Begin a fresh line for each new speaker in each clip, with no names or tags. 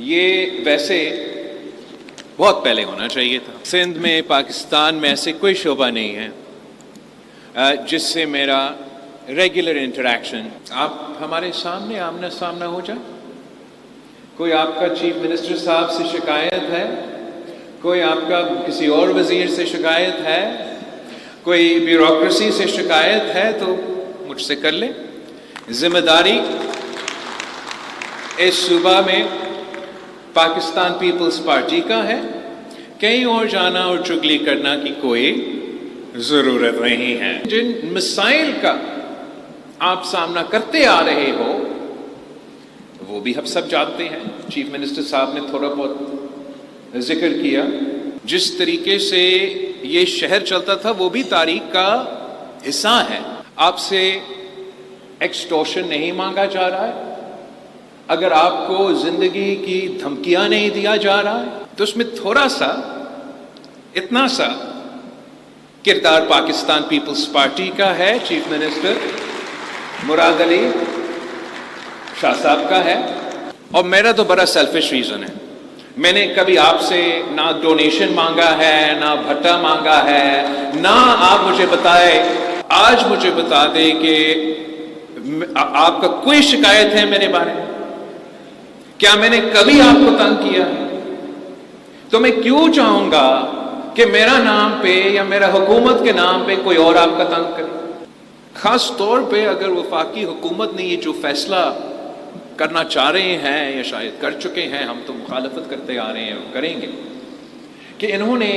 یہ ویسے بہت پہلے ہونا چاہیے تھا۔ سندھ میں، پاکستان میں ایسے کوئی شعبہ نہیں ہے جس سے میرا ریگولر انٹریکشن، آپ ہمارے سامنے آمنا سامنا ہو جائے۔ کوئی آپ کا چیف منسٹر صاحب سے شکایت ہے، کوئی آپ کا کسی اور وزیر سے شکایت ہے، کوئی بیوروکریسی سے شکایت ہے تو مجھ سے کر لیں۔ ذمہ داری اس صوبہ میں پاکستان پیپلز پارٹی کا ہے، کہیں اور جانا اور چگلی کرنا کی کوئی ضرورت نہیں ہے۔ جن مسائل کا آپ سامنا کرتے آ رہے ہو وہ بھی ہم سب جانتے ہیں، چیف منسٹر صاحب نے تھوڑا بہت ذکر کیا۔ جس طریقے سے یہ شہر چلتا تھا وہ بھی تاریخ کا حصہ ہے۔ آپ سے ایکسٹورشن نہیں مانگا جا رہا ہے، اگر آپ کو زندگی کی دھمکیاں نہیں دیا جا رہا ہے تو اس میں تھوڑا سا، اتنا سا کردار پاکستان پیپلز پارٹی کا ہے، چیف منسٹر مراد علی شاہ صاحب کا ہے۔ اور میرا تو بڑا سیلفش ریزن ہے، میں نے کبھی آپ سے نہ ڈونیشن مانگا ہے، نہ بھٹا مانگا ہے، نہ آپ مجھے بتائے، آج مجھے بتا دیں کہ آپ کا کوئی شکایت ہے میرے بارے میں؟ کیا میں نے کبھی آپ کو تنگ کیا؟ تو میں کیوں چاہوں گا کہ میرا نام پہ یا میرا حکومت کے نام پہ کوئی اور آپ کا تنگ کرے؟ خاص طور پہ اگر وفاقی حکومت نے یہ جو فیصلہ کرنا چاہ رہے ہیں یا شاید کر چکے ہیں، ہم تو مخالفت کرتے آ رہے ہیں اور کریں گے، کہ انہوں نے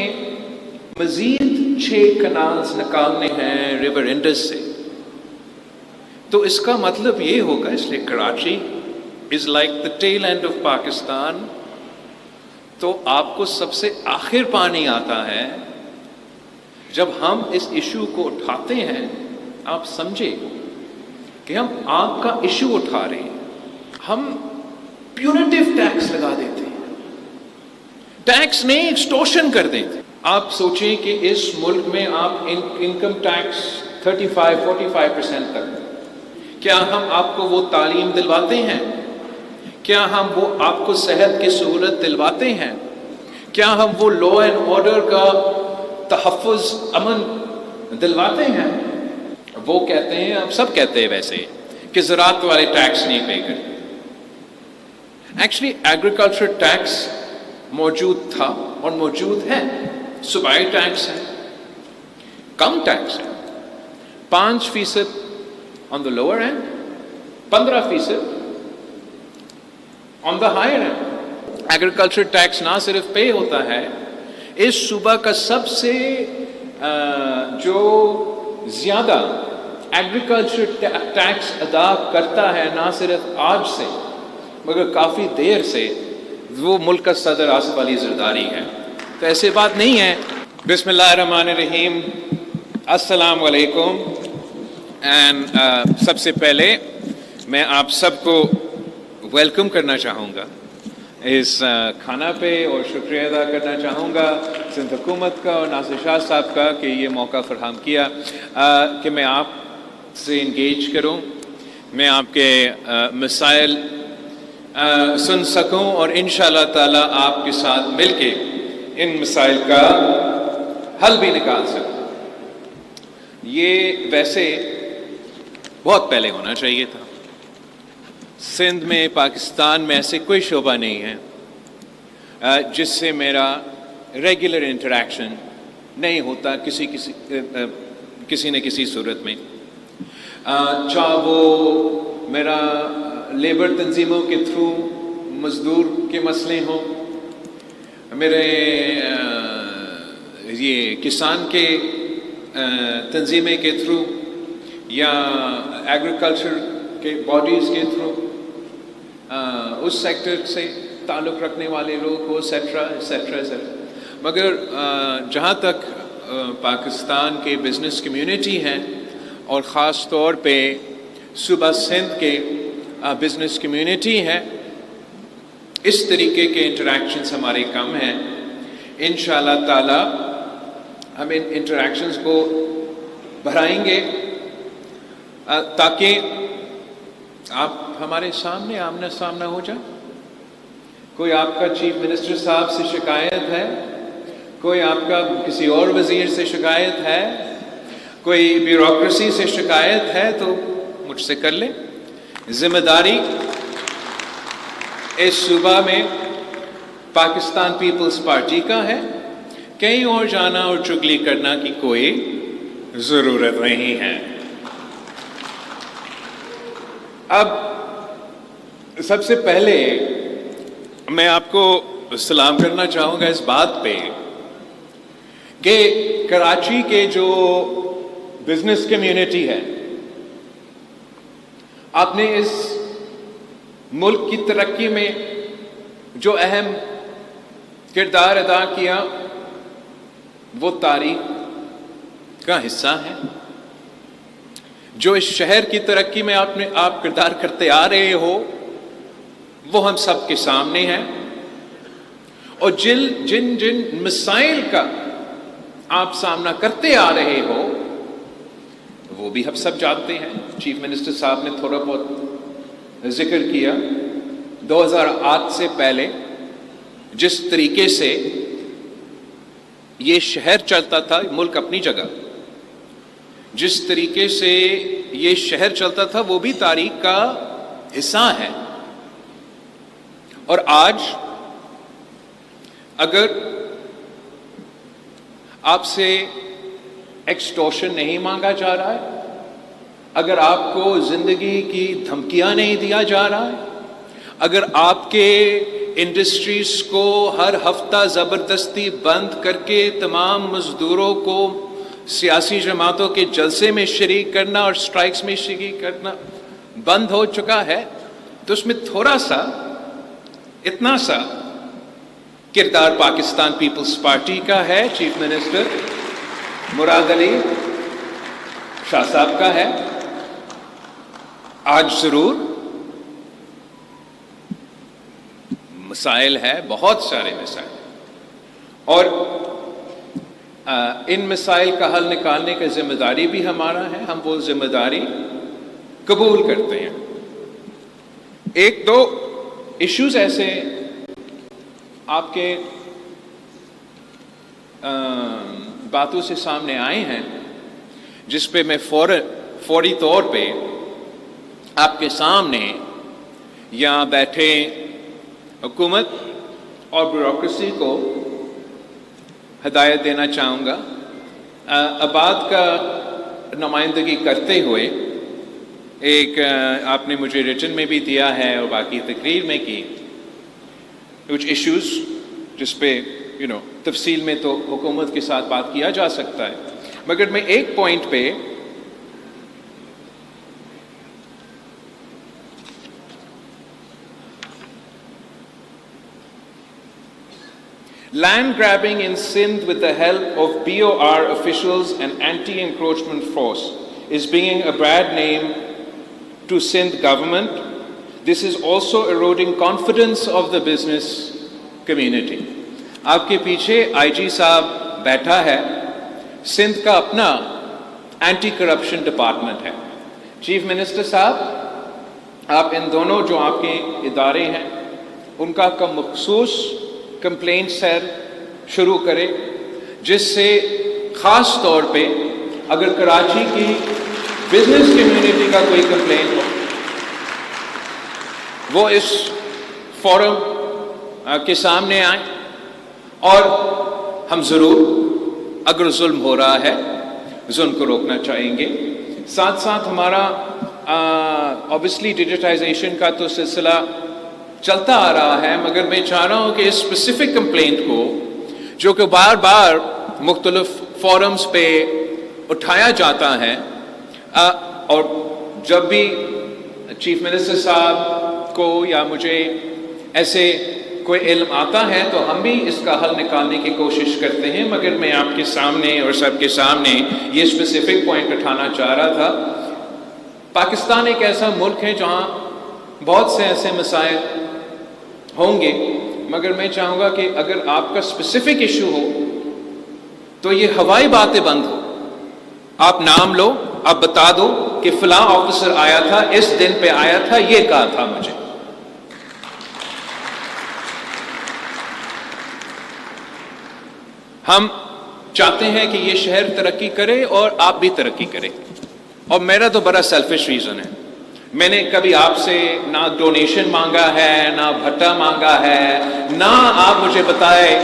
مزید 6 کنالز نکالنے ہیں ریور انڈس سے، تو اس کا مطلب یہ ہوگا، اس لیے Karachi is like the tail and of Pakistan, تو آپ کو سب سے آخر پانی آتا ہے۔ جب ہم اس ایشو کو اٹھاتے ہیں، آپ سمجھے کہ ہم آگ کا ایشو اٹھا رہے ہیں، ہم پیونیٹیو ٹیکس لگا دیتے ہیں، ٹیکس نہیں ایکسٹورشن کر دیتے۔ آپ سوچیں کہ اس ملک میں آپ انکم ٹیکس 35-45% تک، کیا ہم آپ کو وہ تعلیم دلواتے ہیں؟ کیا ہم وہ آپ کو صحت کی سہولت دلواتے ہیں؟ کیا ہم وہ لا اینڈ آرڈر کا تحفظ، امن دلواتے ہیں؟ وہ کہتے ہیں، ہم سب کہتے ہیں ویسے، کہ زراعت والے ٹیکس نہیں پے کرتے۔ ایکچولی ایگریکلچر ٹیکس موجود تھا اور موجود ہے، صوبائی ٹیکس ہے، کم ٹیکس ہے، 5% on the lower end, 15% on the higher end. Agriculture tax نہ صرف پے ہوتا ہے، اس صوبہ کا سب سے جو زیادہ ایگریکلچر ٹیکس ادا کرتا ہے، نہ صرف آج سے مگر کافی دیر سے، وہ ملک کا صدر آصف علی زرداری ہے۔ تو ایسے بات نہیں ہے۔ بسم اللہ الرحمن الرحیم، السلام علیکم۔ اینڈ سب سے پہلے میں آپ سب کو ویلکم کرنا چاہوں گا اس کھانا پہ، اور شکریہ ادا کرنا چاہوں گا سندھ حکومت کا اور ناصر شاہ صاحب کا کہ یہ موقع فراہم کیا کہ میں آپ سے انگیج کروں، میں آپ کے مسائل سن سکوں اور انشاءاللہ تعالی آپ کے ساتھ مل کے ان مسائل کا حل بھی نکال سکوں۔ یہ ویسے بہت پہلے ہونا چاہیے تھا۔ سندھ میں، پاکستان میں ایسے کوئی شعبہ نہیں ہے جس سے میرا ریگولر انٹریکشن نہیں ہوتا کسی نہ کسی صورت میں، چاہے وہ میرا لیبر تنظیموں کے تھرو مزدور کے مسئلے ہوں، میرے یہ کسان کے تنظیمیں کے تھرو، یا ایگریکلچر کے باڈیز کے تھرو، اس سیکٹر سے تعلق رکھنے والے لوگ ہو، ایٹسٹرا ایٹسٹرا ایٹسٹرا۔ مگر جہاں تک پاکستان کے بزنس کمیونٹی ہیں، اور خاص طور پہ صوبہ سندھ کے بزنس کمیونٹی ہے، اس طریقے کے انٹریکشنز ہمارے کم ہیں۔ انشاءاللہ تعالی ہم ان انٹریکشنز کو بڑھائیں گے تاکہ آپ ہمارے سامنے آمنا سامنا ہو جائے۔ کوئی آپ کا چیف منسٹر صاحب سے شکایت ہے، کوئی آپ کا کسی اور وزیر سے شکایت ہے، کوئی بیوروکریسی سے شکایت ہے تو مجھ سے کر لیں۔ ذمہ داری اس صوبہ میں پاکستان پیپلز پارٹی کا ہے، کہیں اور جانا اور چگلی کرنا کی کوئی ضرورت نہیں ہے۔ اب سب سے پہلے میں آپ کو سلام کرنا چاہوں گا اس بات پہ کہ کراچی کے جو بزنس کمیونٹی ہے، آپ نے اس ملک کی ترقی میں جو اہم کردار ادا کیا وہ تاریخ کا حصہ ہے۔ جو اس شہر کی ترقی میں آپ کردار کرتے آ رہے ہو وہ ہم سب کے سامنے ہے، اور جن مسائل کا آپ سامنا کرتے آ رہے ہو وہ بھی ہم سب جانتے ہیں۔ چیف منسٹر صاحب نے تھوڑا بہت ذکر کیا، 2008 سے پہلے جس طریقے سے یہ شہر چلتا تھا، ملک اپنی جگہ جس طریقے سے یہ شہر چلتا تھا وہ بھی تاریخ کا حصہ ہے۔ اور آج اگر آپ سے ایکسٹورشن نہیں مانگا جا رہا ہے، اگر آپ کو زندگی کی دھمکیاں نہیں دیا جا رہا ہے، اگر آپ کے انڈسٹریز کو ہر ہفتہ زبردستی بند کر کے تمام مزدوروں کو سیاسی جماعتوں کے جلسے میں شریک کرنا اور سٹرائکس میں شریک کرنا بند ہو چکا ہے، تو اس میں تھوڑا سا اتنا سا کردار پاکستان پیپلز پارٹی کا ہے، چیف منسٹر مراد علی شاہ صاحب کا ہے۔ آج ضرور مسائل ہے، بہت سارے مسائل، اور ان مسائل کا حل نکالنے کی ذمہ داری بھی ہمارا ہے، ہم وہ ذمہ داری قبول کرتے ہیں۔ ایک دو ایشوز ایسے آپ کے باتوں سے سامنے آئے ہیں جس پہ میں فوری طور پہ آپ کے سامنے یہاں بیٹھے حکومت اور بیوروکریسی کو ہدایت دینا چاہوں گا۔ آباد کا نمائندگی کرتے ہوئے ایک آپ نے مجھے ریٹن میں بھی دیا ہے اور باقی تقریر میں کی کچھ ایشوز جس پہ تفصیل میں تو حکومت کے ساتھ بات کیا جا سکتا ہے، مگر میں ایک پوائنٹ پہ Land grabbing in Sindh with the help of BOR officials and anti-encroachment force is bringing a bad name to Sindh government. This is also eroding confidence of the business community. آپ کے پیچھے آئی جی صاحب بیٹھا ہے، سندھ کا اپنا anti corruption department ہے۔ Chief minister صاحب، آپ ان دونوں جو آپ کے ادارے ہیں ان کا مخصوص کمپلینٹ سیل شروع کرے، جس سے خاص طور پہ اگر کراچی کی بزنس کمیونٹی کا کوئی کمپلین ہو وہ اس فورم کے سامنے آئیں، اور ہم ضرور اگر ظلم ہو رہا ہے ظلم کو روکنا چاہیں گے۔ ساتھ ساتھ ہمارا obviously ڈیجیٹائزیشن کا تو سلسلہ چلتا آ رہا ہے، مگر میں چاہ رہا ہوں کہ اس اسپیسیفک کمپلینٹ کو جو کہ بار بار مختلف فورمز پہ اٹھایا جاتا ہے، اور جب بھی چیف منسٹر صاحب کو یا مجھے ایسے کوئی علم آتا ہے تو ہم بھی اس کا حل نکالنے کی کوشش کرتے ہیں، مگر میں آپ کے سامنے اور سب کے سامنے یہ اسپیسیفک پوائنٹ اٹھانا چاہ رہا تھا۔ پاکستان ایک ایسا ملک ہے جہاں بہت سے ایسے مسائل ہوں گے، مگر میں چاہوں گا کہ اگر آپ کا اسپیسیفک ایشو ہو تو یہ ہوائی باتیں بند ہو، آپ نام لو، آپ بتا دو کہ فلاں آفیسر آیا تھا، اس دن پہ آیا تھا، یہ کہا تھا مجھے۔ ہم چاہتے ہیں کہ یہ شہر ترقی کرے اور آپ بھی ترقی کریں، اور میرا تو بڑا سیلفش ریزن ہے، میں نے کبھی آپ سے نہ ڈونیشن مانگا ہے، نہ بھٹا مانگا ہے، نہ آپ مجھے بتائے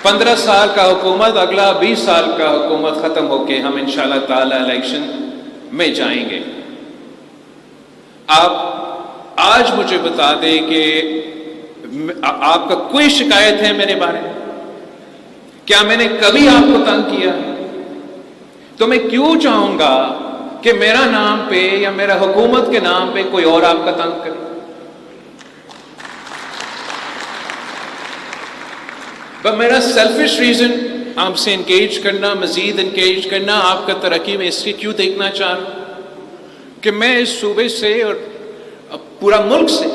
15 سال کا حکومت، اگلا 20 سال کا حکومت ختم ہو کے ہم انشاءاللہ تعالی الیکشن میں جائیں گے۔ آپ آج مجھے بتا دیں کہ آپ کا کوئی شکایت ہے میرے بارے میں؟ کیا میں نے کبھی آپ کو تنگ کیا؟ تو میں کیوں چاہوں گا کہ میرا نام پہ یا میرا حکومت کے نام پہ کوئی اور آپ کا تنگ کرے؟ پر میرا سیلفش ریزن آپ سے انگیج کرنا، مزید انگیج کرنا، آپ کا ترقی میں اس لیے کیوں دیکھنا چاہ رہا ہوں کہ میں اس صوبے سے اور پورا ملک سے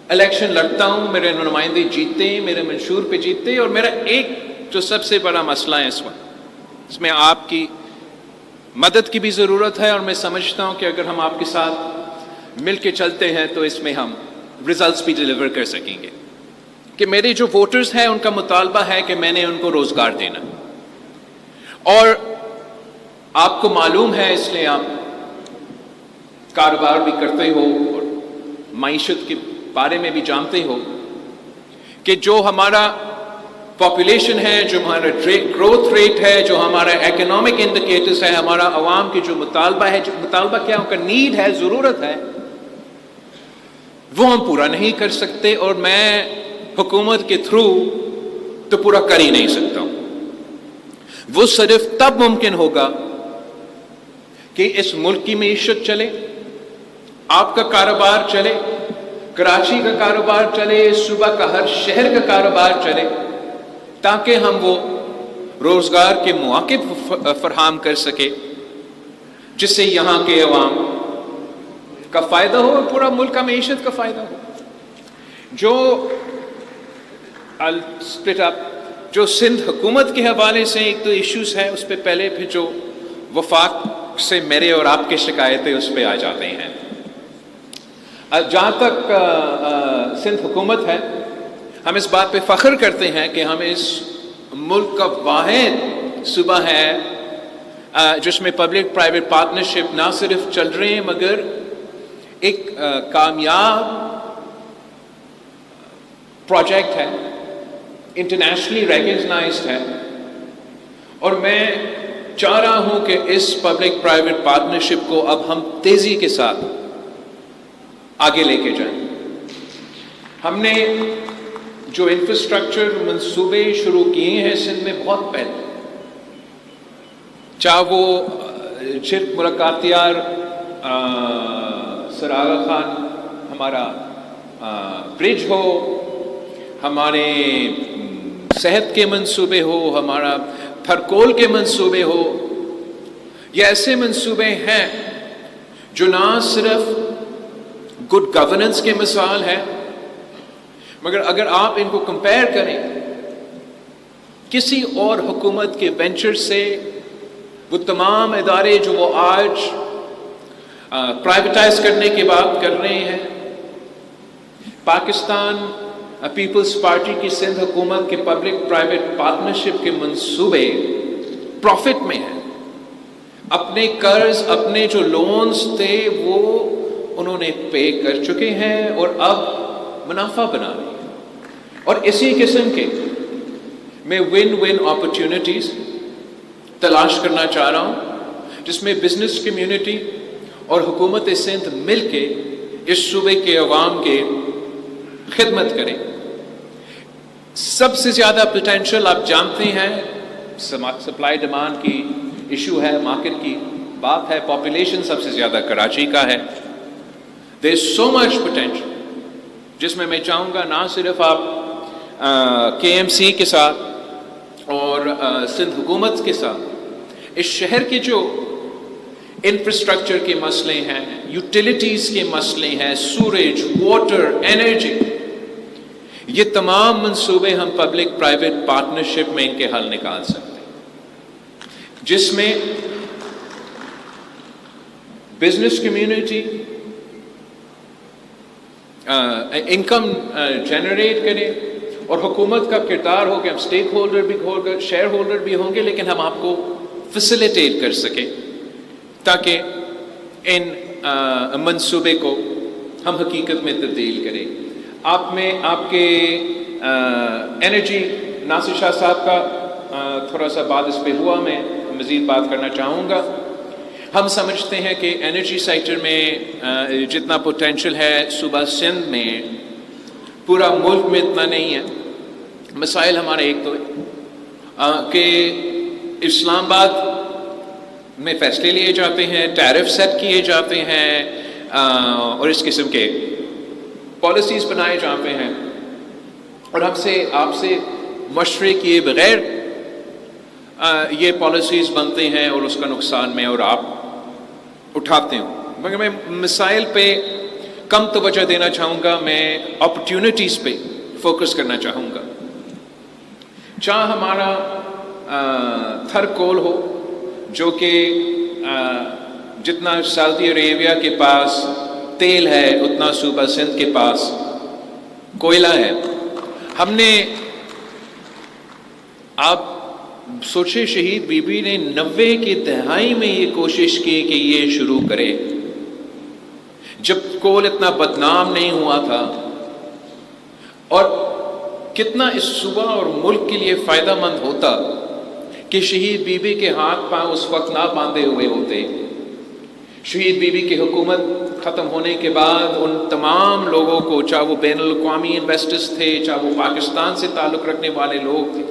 الیکشن لڑتا ہوں، میرے نمائندے جیتے ہیں، میرے منشور پہ جیتے ہیں، اور میرا ایک جو سب سے بڑا مسئلہ ہے اس وقت، اس میں آپ کی مدد کی بھی ضرورت ہے، اور میں سمجھتا ہوں کہ اگر ہم آپ کے ساتھ مل کے چلتے ہیں تو اس میں ہم ریزلٹس بھی ڈیلیور کر سکیں گے، کہ میرے جو ووٹرز ہیں ان کا مطالبہ ہے کہ میں نے ان کو روزگار دینا، اور آپ کو معلوم ہے، اس لیے آپ کاروبار بھی کرتے ہو اور معیشت کے بارے میں بھی جانتے ہو کہ جو ہمارا پاپولیشن ہے، جو ہمارا گروتھ ریٹ ہے، جو ہمارا اکنامک انڈیکیٹرز ہے، ہمارا عوام کی جو مطالبہ ہے، جو مطالبہ کیا ان کا نیڈ ہے، ضرورت ہے، وہ ہم پورا نہیں کر سکتے، اور میں حکومت کے تھرو تو پورا کر ہی نہیں سکتا ہوں۔ وہ صرف تب ممکن ہوگا کہ اس ملک کی معیشت چلے، آپ کا کاروبار چلے، کراچی کا کاروبار چلے، صوبہ کا ہر شہر کا کاروبار چلے، تاکہ ہم وہ روزگار کے مواقع فراہم کر سکے جس سے یہاں کے عوام کا فائدہ ہو اور پورا ملک کا معیشت کا فائدہ ہو۔ جو جو سندھ حکومت کے حوالے سے ایک تو ایشوز ہے، اس پہ پہلے پھر جو وفاق سے میرے اور آپ کے شکایتیں اس پہ آ جاتے ہیں۔ جہاں تک سندھ حکومت ہے، ہم اس بات پہ فخر کرتے ہیں کہ ہم اس ملک کا واحد صوبہ ہے جس میں پبلک پرائیویٹ پارٹنرشپ نہ صرف چل رہے ہیں مگر ایک کامیاب پروجیکٹ ہے، انٹرنیشنلی ریکگنائزڈ ہے، اور میں چاہ رہا ہوں کہ اس پبلک پرائیویٹ پارٹنرشپ کو اب ہم تیزی کے ساتھ آگے لے کے جائیں۔ ہم نے جو انفراسٹرکچر منصوبے شروع کیے ہیں سندھ میں بہت پہلے، چاہے وہ شرک ملاقاتیار سر آغا خان ہمارا برج ہو، ہمارے صحت کے منصوبے ہو، ہمارا پھرکول کے منصوبے ہو، یہ ایسے منصوبے ہیں جو نہ صرف گڈ گورننس کے مثال ہے، مگر اگر آپ ان کو کمپیئر کریں کسی اور حکومت کے وینچر سے، وہ تمام ادارے جو وہ آج پرائیویٹائز کرنے کی بات کر رہے ہیں، پاکستان پیپلز پارٹی کی سندھ حکومت کے پبلک پرائیویٹ پارٹنرشپ کے منصوبے پروفٹ میں ہیں۔ اپنے قرض، اپنے جو لونز تھے وہ انہوں نے پے کر چکے ہیں اور اب منافع بنا رہے ہیں، اور اسی قسم کے میں ون ون اپرچونٹیز تلاش کرنا چاہ رہا ہوں جس میں بزنس کمیونٹی اور حکومت سندھ مل کے اس صوبے کے عوام کے خدمت کریں۔ سب سے زیادہ پوٹینشیل آپ جانتے ہیں، سپلائی ڈیمانڈ کی ایشو ہے، مارکیٹ کی بات ہے، پاپولیشن سب سے زیادہ کراچی کا ہے، there is so much potential جس میں چاہوں گا نہ صرف آپ کے ایم سی کے ساتھ اور سندھ حکومت کے ساتھ اس شہر کے جو انفراسٹرکچر کے مسئلے ہیں، یوٹیلیٹیز کے مسئلے ہیں، سوریج، واٹر، انرجی، یہ تمام منصوبے ہم پبلک پرائیویٹ پارٹنرشپ میں ان کے حل نکال سکتے ہیں، جس میں بزنس کمیونٹی انکم جنریٹ کرے اور حکومت کا کردار ہو کہ ہم اسٹیک ہولڈر بھی ہوگا، شیئر ہولڈر بھی ہوں گے، لیکن ہم آپ کو فیسیلیٹیٹ کر سکیں تاکہ ان منصوبے کو ہم حقیقت میں تبدیل کریں۔ آپ کے انرجی، ناصر شاہ صاحب کا تھوڑا سا بات اس پہ ہوا، میں مزید بات کرنا چاہوں گا۔ ہم سمجھتے ہیں کہ انرجی سیکٹر میں جتنا پوٹینشیل ہے صوبہ سندھ میں، پورا ملک میں اتنا نہیں ہے۔ مسائل ہمارے ایک تو کہ اسلام آباد میں فیصلے لیے جاتے ہیں، ٹیرف سیٹ کیے جاتے ہیں، اور اس قسم کے پالیسیز بنائے جاتے ہیں، اور آپ سے مشورے کیے بغیر یہ پالیسیز بنتے ہیں، اور اس کا نقصان میں اور آپ اٹھاتے ہوں۔ مگر میں مسائل پہ کم توجہ دینا چاہوں گا، میں اپرچونٹیز پہ فوکس کرنا چاہوں گا۔ چاہے ہمارا تھر کول ہو، جو کہ جتنا سعودی عربیہ کے پاس تیل ہے اتنا صوبہ سندھ کے پاس کوئلہ ہے۔ ہم نے، آپ سوچے، شہید بی بی نے 90 کی دہائی میں یہ کوشش کی کہ یہ شروع کرے، جب کول اتنا بدنام نہیں ہوا تھا، اور کتنا اس صوبہ اور ملک کے لیے فائدہ مند ہوتا کہ شہید بی بی کے ہاتھ پاؤں اس وقت نہ باندھے ہوئے ہوتے۔ شہید بی بی کی حکومت ختم ہونے کے بعد ان تمام لوگوں کو، چاہے وہ بین الاقوامی انویسٹرز تھے، چاہے وہ پاکستان سے تعلق رکھنے والے لوگ تھے،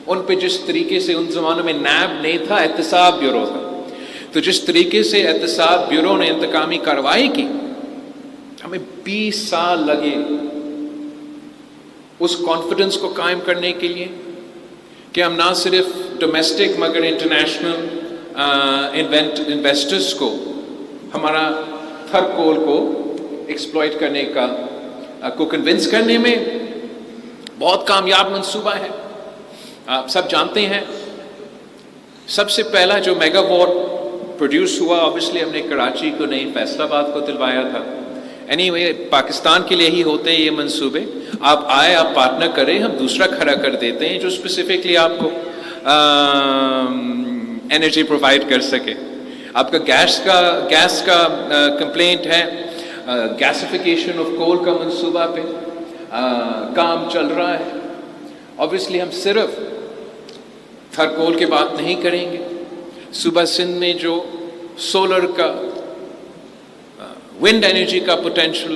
ان پہ جس طریقے سے، ان زمانوں میں نیب نہیں تھا، احتساب بیورو تھا، تو جس طریقے سے احتساب بیورو نے انتقامی کارروائی کی، ہمیں 20 سال لگے اس کانفیڈنس کو قائم کرنے کے لیے کہ ہم نہ صرف ڈومیسٹک مگر انٹرنیشنل انویسٹرز کو ہمارا تھر کول کو ایکسپلائٹ کرنے کو کنونس کرنے میں بہت کامیاب منصوبہ ہے۔ آپ سب جانتے ہیں سب سے پہلا جو میگا واٹ پروڈیوس ہوا، obviously ہم نے کراچی کو نہیں، فیصل آباد کو دلوایا تھا۔ anyway پاکستان کے لیے ہی ہوتے ہیں یہ منصوبے، آپ آئے، آپ پارٹنر کریں، ہم دوسرا کھڑا کر دیتے ہیں جو اسپیسیفکلی آپ کو انرجی پرووائڈ کر سکے۔ آپ کا گیس کا کمپلینٹ ہے، گیسیفیکیشن آف کول کا منصوبہ پہ کام چل رہا ہے۔ obviously ہم صرف تھر کول کی بات نہیں کریں گے، صوبہ سندھ میں جو سولر کا، ونڈ انرجی کا پوٹینشیل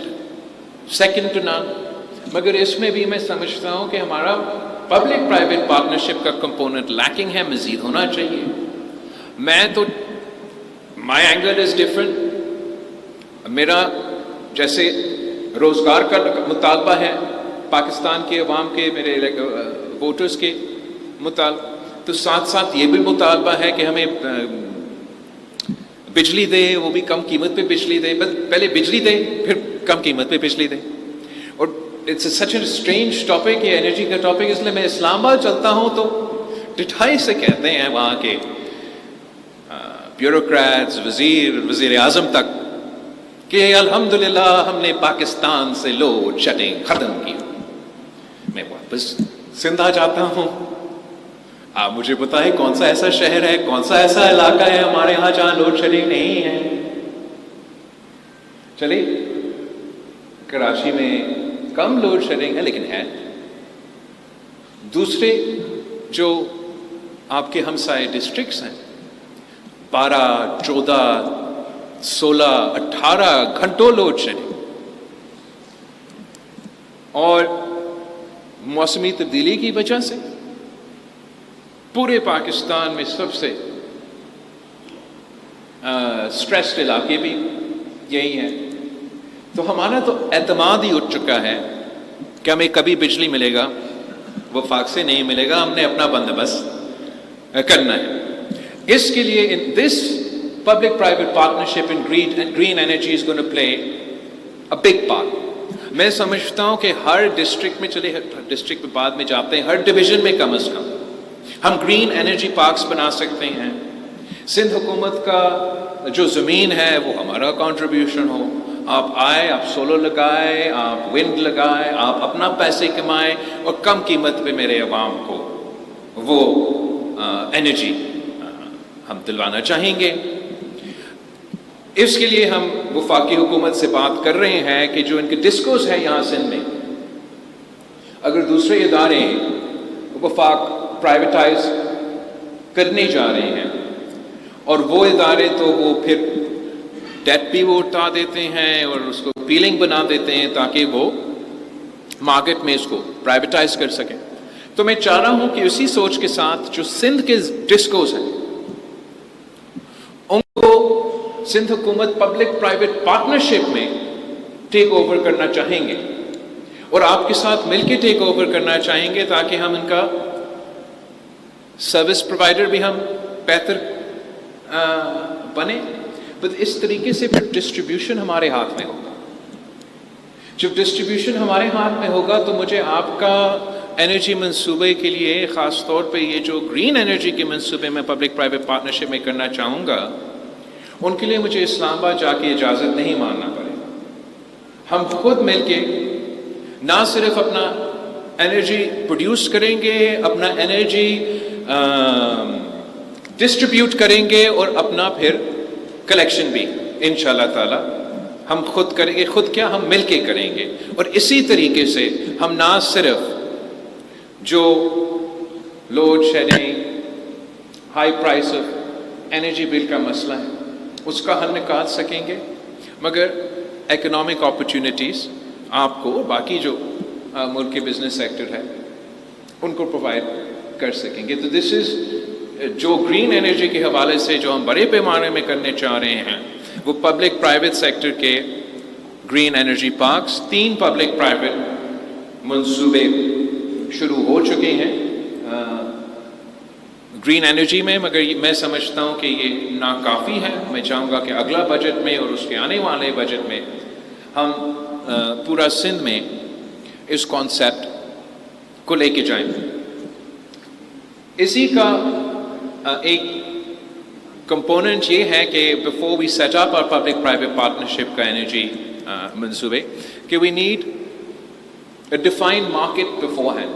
سیکنڈ ٹو نان، مگر اس میں بھی میں سمجھتا ہوں کہ ہمارا پبلک پرائیویٹ پارٹنرشپ کا کمپوننٹ لیکنگ ہے، مزید ہونا چاہیے۔ میں تو مائی اینگل از ڈفرنٹ، میرا جیسے روزگار کا مطالبہ ہے پاکستان کے عوام کے، میرے ووٹرز کے مطالبہ، تو ساتھ ساتھ یہ بھی مطالبہ ہے کہ ہمیں بجلی دے، وہ بھی کم قیمت پہ بجلی دے، بس پہلے بجلی دے پھر کم قیمت پہ بجلی دے۔ اور it's such a strange topic, یہ انرجی کا ٹاپک، اس لیے میں اسلام آباد چلتا ہوں تو ٹھٹھائی سے کہتے ہیں وہاں کے بیوروکریٹس، وزیر اعظم تک، کہ الحمدللہ ہم نے پاکستان سے لوڈ شیڈنگ ختم کی۔ میں واپس سندھ آ جاتا ہوں، آپ مجھے بتائیں کون سا ایسا شہر ہے، کون سا ایسا علاقہ ہے ہمارے ہاں جہاں لوڈ شیڈنگ نہیں ہے؟ چلیے کراچی میں کم لوڈ شیڈنگ ہے لیکن ہے۔ دوسرے جو آپ کے ہمسائے ڈسٹرکٹس ہیں، 12، 14، 16، 18 گھنٹوں لوڈ شیڈنگ، اور موسمی تبدیلی کی وجہ سے پورے پاکستان میں سب سے سٹریسڈ علاقے بھی یہی ہیں۔ تو ہمارا تو اعتماد ہی اٹھ چکا ہے کہ ہمیں کبھی بجلی ملے گا، وفاق سے نہیں ملے گا، ہم نے اپنا بندوبست کرنا ہے۔ اس کے لیے دس public private partnership in green energy is going to play a big part۔ میں سمجھتا ہوں کہ ہر ڈسٹرکٹ میں، چلے ڈسٹرکٹ میں بعد میں جاتے ہیں، ہر ڈویژن میں کم از کم ہم گرین انرجی پارکس بنا سکتے ہیں۔ سندھ حکومت کا جو زمین ہے وہ ہمارا کنٹریبیوشن ہو، آپ آئے، آپ سولر لگائے، آپ ونڈ لگائے، آپ اپنا پیسے کمائیں اور کم قیمت پہ میرے عوام کو وہ انرجی ہم دلوانا چاہیں گے۔ اس کے لیے ہم وفاقی حکومت سے بات کر رہے ہیں کہ جو ان کے ڈسکوز ہے یہاں سندھ میں، اگر دوسرے ادارے وفاق پرائیویٹائز کرنے جا رہے ہیں اور وہ ادارے تو وہ پھر ڈیٹ بھی وہ اٹھا دیتے ہیں اور اس کو پیلنگ بنا دیتے ہیں تاکہ وہ مارکیٹ میں اس کو پرائیویٹائز کر سکیں، تو میں چاہ رہا ہوں کہ اسی سوچ کے ساتھ جو سندھ کے ڈسکوز ہیں ان کو سندھ حکومت پبلک پرائیویٹ پارٹنرشپ میں ٹیک اوور کرنا چاہیں گے اور آپ کے ساتھ مل کے ٹیک اوور کرنا چاہیں گے تاکہ ہم ان کا سروس پرووائڈر بھی ہم بہتر بنے۔ بس اس طریقے سے پھر ڈسٹریبیوشن ہمارے ہاتھ میں ہوگا۔ جب ڈسٹریبیوشن ہمارے ہاتھ میں ہوگا تو مجھے آپ کا انرجی منصوبے کے لیے خاص طور پہ یہ جو گرین انرجی کے منصوبے میں پبلک پرائیویٹ پارٹنرشپ میں کرنا چاہوں گا، ان کے لیے مجھے اسلام آباد جا کے اجازت نہیں ماننا پڑے گا۔ ہم خود مل کے نہ صرف اپنا انرجی پروڈیوس کریں گے، اپنا انرجی ڈسٹریبیوٹ کریں گے اور اپنا پھر کلیکشن بھی انشاءاللہ تعالی ہم خود کریں گے۔ خود کیا، ہم مل کے کریں گے۔ اور اسی طریقے سے ہم نہ صرف جو load shedding, high price of energy bill کا مسئلہ ہے اس کا حل نکال سکیں گے، مگر اکنامک اپرچونٹیز آپ کو باقی جو ملک کے بزنس سیکٹر ہے ان کو پرووائڈ کر سکیں گے۔ تو دس از جو گرین انرجی کے حوالے سے جو ہم بڑے پیمانے میں کرنے چاہ رہے ہیں، وہ پبلک پرائیویٹ سیکٹر کے green energy parks 3 public private منصوبے شروع ہو چکے ہیں گرین انرجی میں، مگر میں سمجھتا ہوں کہ یہ ناکافی ہے۔ میں چاہوں گا کہ اگلا بجٹ میں اور اس کے آنے والے بجٹ میں ہم پورا سندھ میں اس کانسیپٹ کو لے کے جائیں۔ اسی کا ایک کمپوننٹ یہ ہے کہ بفور وی سیٹ اپ اور پبلک پرائیویٹ پارٹنرشپ کا انرجی منصوبے کہ we need a defined market beforehand,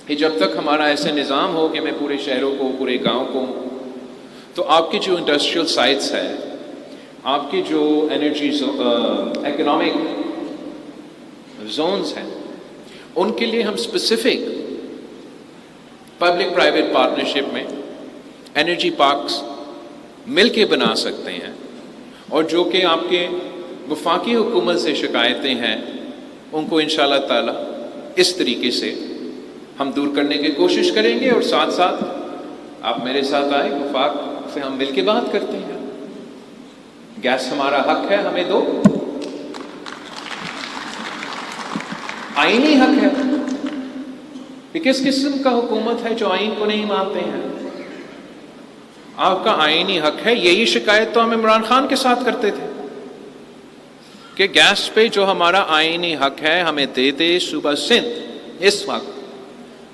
کہ جب تک ہمارا ایسا نظام ہو کہ میں پورے شہروں کو، پورے گاؤں کو، تو آپ کی جو انڈسٹریل سائٹس ہے، آپ کی جو انرجی اکنامک زونز ہیں، ان کے لیے ہم اسپیسیفک پبلک پرائیویٹ پارٹنرشپ میں انرجی پارکس مل کے بنا سکتے ہیں، اور جو کہ آپ کے وفاقی حکومت سے شکایتیں ہیں ان کو انشاءاللہ تعالی اس طریقے سے ہم دور کرنے کی کوشش کریں گے، اور ساتھ ساتھ آپ میرے ساتھ آئے، وفاق سے ہم مل کے بات کرتے ہیں۔ گیس ہمارا حق ہے، ہمیں دو، آئینی حق ہے۔ یہ کس قسم کا حکومت ہے جو آئین کو نہیں مانتے ہیں؟ آپ کا آئینی حق ہے۔ یہی شکایت تو ہم عمران خان کے ساتھ کرتے تھے کہ گیس پہ جو ہمارا آئینی حق ہے ہمیں دے دے۔ صوبہ سندھ اس وقت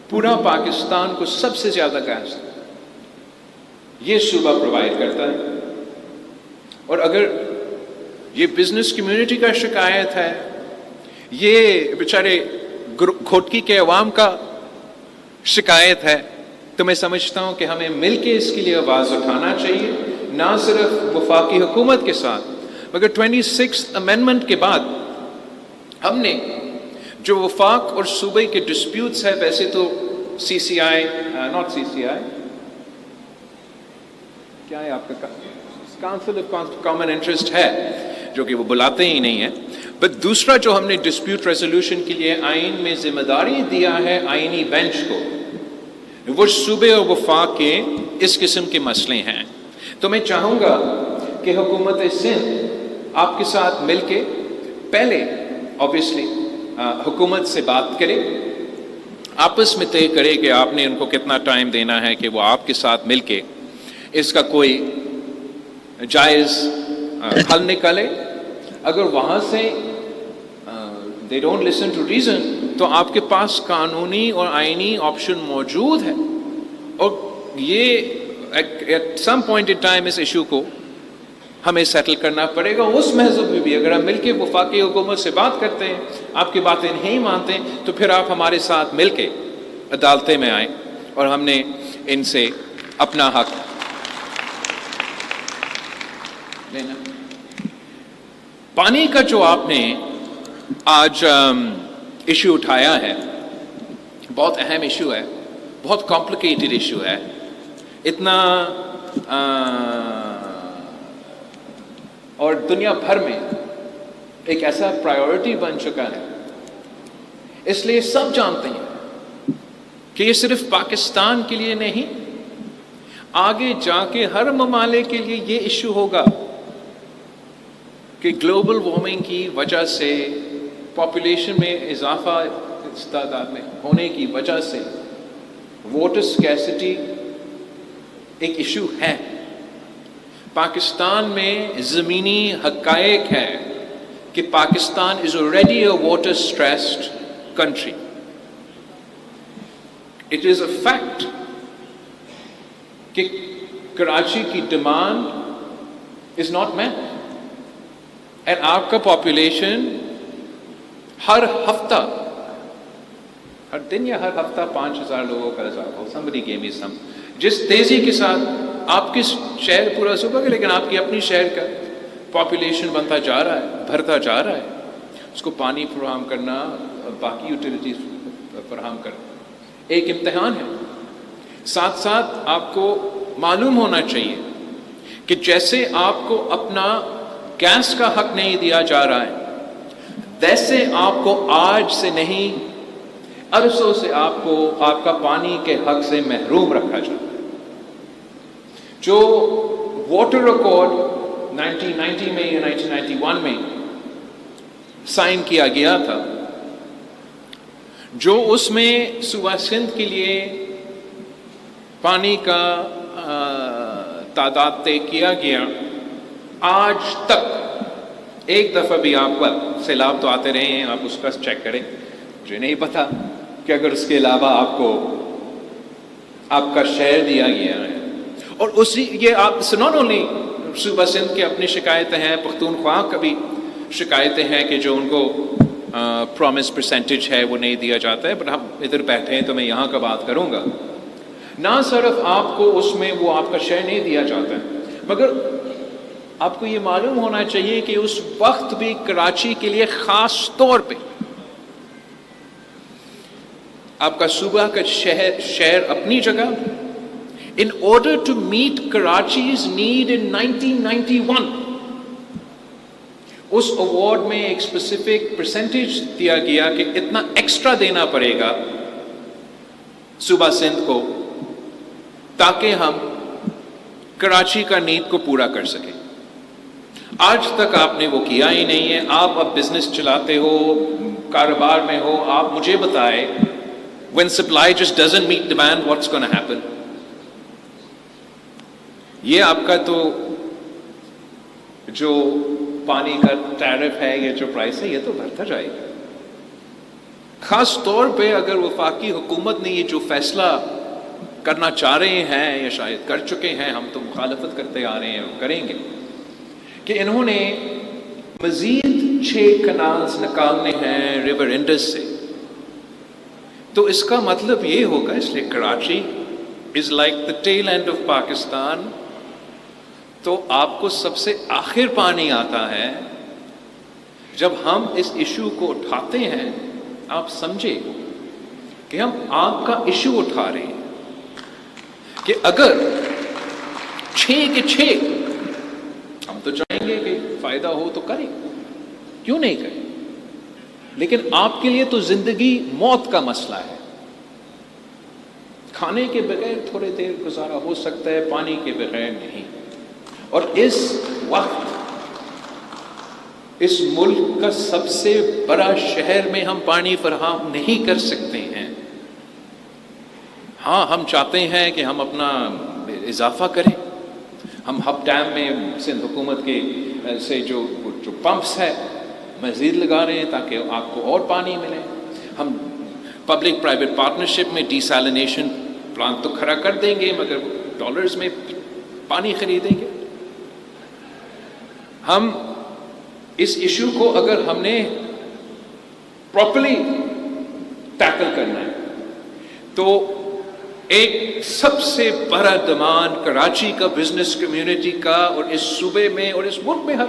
پورا پاکستان کو سب سے زیادہ گیس یہ صوبہ پرووائڈ کرتا ہے، اور اگر یہ بزنس کمیونٹی کا شکایت ہے، یہ بیچارے کھوٹکی کے عوام کا شکایت ہے، تو میں سمجھتا ہوں کہ ہمیں مل کے اس کے لیے آواز اٹھانا چاہیے، نہ صرف وفاقی حکومت کے ساتھ، مگر 26 امینڈمنٹ کے بعد ہم نے جو وفاق اور صوبے کے ڈسپیوٹس ہے، ویسے تو سی سی آئی ناٹ سی سی آئی کیا ہے آپ کا کاؤنسل آف کامن انٹرسٹ ہے جو کہ وہ بلاتے ہی نہیں ہیں، بٹ دوسرا جو ہم نے ڈسپیوٹ ریزولوشن کے لیے آئین میں ذمہ داری دیا ہے آئینی بینچ کو، وہ صوبے اور وفاق کے اس قسم کے مسئلے ہیں۔ تو میں چاہوں گا کہ حکومت سندھ آپ کے ساتھ مل کے پہلے obviously حکومت سے بات کرے، آپس میں طے کرے کہ آپ نے ان کو کتنا ٹائم دینا ہے کہ وہ آپ کے ساتھ مل کے اس کا کوئی جائز حل نکالے۔ اگر وہاں سے they don't listen to reason تو آپ کے پاس قانونی اور آئینی آپشن موجود ہے، اور یہ at some point in time اس ایشو کو ہمیں سیٹل کرنا پڑے گا اس مذہب میں بھی. اگر ہم مل کے وفاقی حکومت سے بات کرتے ہیں، آپ کی باتیں نہیں مانتے ہیں، تو پھر آپ ہمارے ساتھ مل کے عدالتیں میں آئیں اور ہم نے ان سے اپنا حق لینا. پانی کا جو آپ نے آج ایشو اٹھایا ہے، بہت اہم ایشو ہے، بہت کمپلیکیٹڈ ایشو ہے. اتنا اور دنیا بھر میں ایک ایسا پرائیورٹی بن چکا ہے، اس لیے سب جانتے ہیں کہ یہ صرف پاکستان کے لیے نہیں، آگے جا کے ہر ممالک کے لیے یہ ایشو ہوگا کہ گلوبل وارمنگ کی وجہ سے، پاپولیشن میں اضافہ اس تعداد میں ہونے کی وجہ سے واٹر اسکیسٹی ایک ایشو ہے. پاکستان میں زمینی حقائق ہے کہ پاکستان از already a water stressed country. It is a fact کہ کراچی کی demand is not met and آپ کا پاپولیشن ہر ہفتہ، ہر دن یا ہر ہفتہ 5,000 لوگوں کا اضافہ ہو. somebody gave me some. جس تیزی کے ساتھ آپ کی شہر پورا صوبہ کا، لیکن آپ کی اپنی شہر کا پاپولیشن بنتا جا رہا ہے، بھرتا جا رہا ہے، اس کو پانی فراہم کرنا، باقی یوٹیلیٹیز فراہم کرنا ایک امتحان ہے. ساتھ ساتھ آپ کو معلوم ہونا چاہیے کہ جیسے آپ کو اپنا گیس کا حق نہیں دیا جا رہا ہے، ویسے آپ کو آج سے نہیں، عرصوں سے آپ کو آپ کا پانی کے حق سے محروم رکھا جاتا ہے. جو واٹر ریکارڈ 1990 میں یا 1991 میں سائن کیا گیا تھا، جو اس میں صوبہ سندھ کے لیے پانی کا تعداد طے کیا گیا، آج تک ایک دفعہ بھی آپ پر سیلاب تو آتے رہے ہیں، آپ اس کا چیک کریں. مجھے نہیں پتا کہ اگر اس کے علاوہ آپ کو آپ کا شہر دیا گیا ہے، اور اسی یہ آپ ناٹ اونلی صوبہ سندھ کے اپنی شکایتیں ہیں، پختونخوا کا بھی شکایتیں ہیں کہ جو ان کو پرومس پرسنٹیج ہے وہ نہیں دیا جاتا ہے. بٹ ہم ادھر بیٹھے ہیں تو میں یہاں کا بات کروں گا. نہ صرف آپ کو اس میں وہ آپ کا شہر نہیں دیا جاتا ہے، مگر آپ کو یہ معلوم ہونا چاہیے کہ اس وقت بھی کراچی کے لیے خاص طور پہ آپ کا صوبہ کا شہر اپنی جگہ، in order to meet Karachi's need in 1991 اس اوارڈ میں ایک اسپیسیفک پرسنٹیج دیا گیا کہ اتنا ایکسٹرا دینا پڑے گا صوبہ سندھ کو تاکہ ہم کراچی کا نیڈ کو پورا کر سکیں. آج تک آپ نے وہ کیا ہی نہیں ہے. آپ اب بزنس چلاتے ہو، کاروبار میں ہو، آپ مجھے بتائیں when supply just doesn't meet demand what's going to happen. یہ آپ کا تو جو پانی کا ٹیرف ہے یا جو پرائس ہے یہ تو بڑھتا جائے گا. خاص طور پہ اگر وفاقی حکومت نے یہ جو فیصلہ کرنا چاہ رہے ہیں یا شاید کر چکے ہیں، ہم تو مخالفت کرتے آ رہے ہیں اور کریں گے، کہ انہوں نے مزید 6 کنالز نکالنے ہیں ریور انڈس سے. تو اس کا مطلب یہ ہوگا، اس لیے Karachi is like the tail and of Pakistan. تو آپ کو سب سے آخر پانی آتا ہے. جب ہم اس ایشو کو اٹھاتے ہیں، آپ سمجھے کہ ہم آپ کا ایشو اٹھا رہے ہیں کہ اگر 6 کے 6 ہم تو چاہیں گے کہ فائدہ ہو تو کریں، کیوں نہیں کریں، لیکن آپ کے لیے تو زندگی موت کا مسئلہ ہے. کھانے کے بغیر تھوڑے دیر گزارا ہو سکتا ہے، پانی کے بغیر نہیں. اور اس وقت اس ملک کا سب سے بڑا شہر میں ہم پانی فراہم نہیں کر سکتے ہیں. ہاں، ہم چاہتے ہیں کہ ہم اپنا اضافہ کریں. ہم ہب ڈیم میں سندھ حکومت کے سے جو پمپس ہے مزید لگا رہے ہیں تاکہ آپ کو اور پانی ملے. ہم پبلک پرائیویٹ پارٹنرشپ میں ڈی سیلینیشن پلانٹ تو کھڑا کر دیں گے، مگر ڈالرز میں پانی خریدیں گے. ہم اس ایشو کو اگر ہم نے پراپرلی ٹیکل کرنا ہے تو ایک سب سے بڑا ڈیمانڈ کراچی کا بزنس کمیونٹی کا اور اس صوبے میں اور اس ملک میں ہے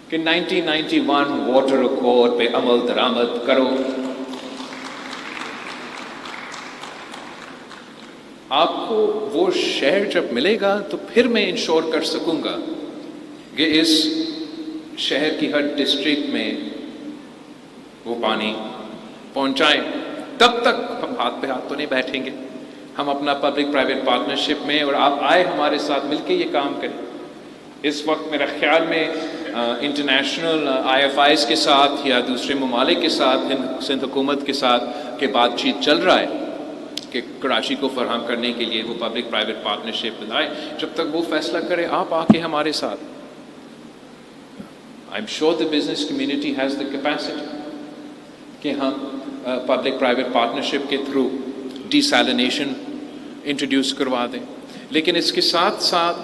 کہ 1991 واٹر ایکارڈ پہ عمل درآمد کرو. آپ کو وہ شہر جب ملے گا تو پھر میں انشور کر سکوں گا کہ اس شہر کی ہر ڈسٹرکٹ میں وہ پانی پہنچائیں. تب تک ہم ہاتھ پہ ہاتھ تو نہیں بیٹھیں گے. ہم اپنا پبلک پرائیویٹ پارٹنرشپ میں اور آپ آئے ہمارے ساتھ مل کے یہ کام کریں. اس وقت میرا خیال میں انٹرنیشنل IFIs کے ساتھ یا دوسرے ممالک کے ساتھ سندھ حکومت کے ساتھ کے بات چیت چل رہا ہے کہ کراچی کو فراہم کرنے کے لیے وہ پبلک پرائیویٹ پارٹنرشپ بنائے. جب تک وہ فیصلہ کرے آپ آ کے ہمارے ساتھ. I'm sure the business community has the capacity کہ ہم پبلک پرائیویٹ پارٹنرشپ کے تھرو ڈیسیلینیشن انٹروڈیوس کروا دیں. لیکن اس کے ساتھ ساتھ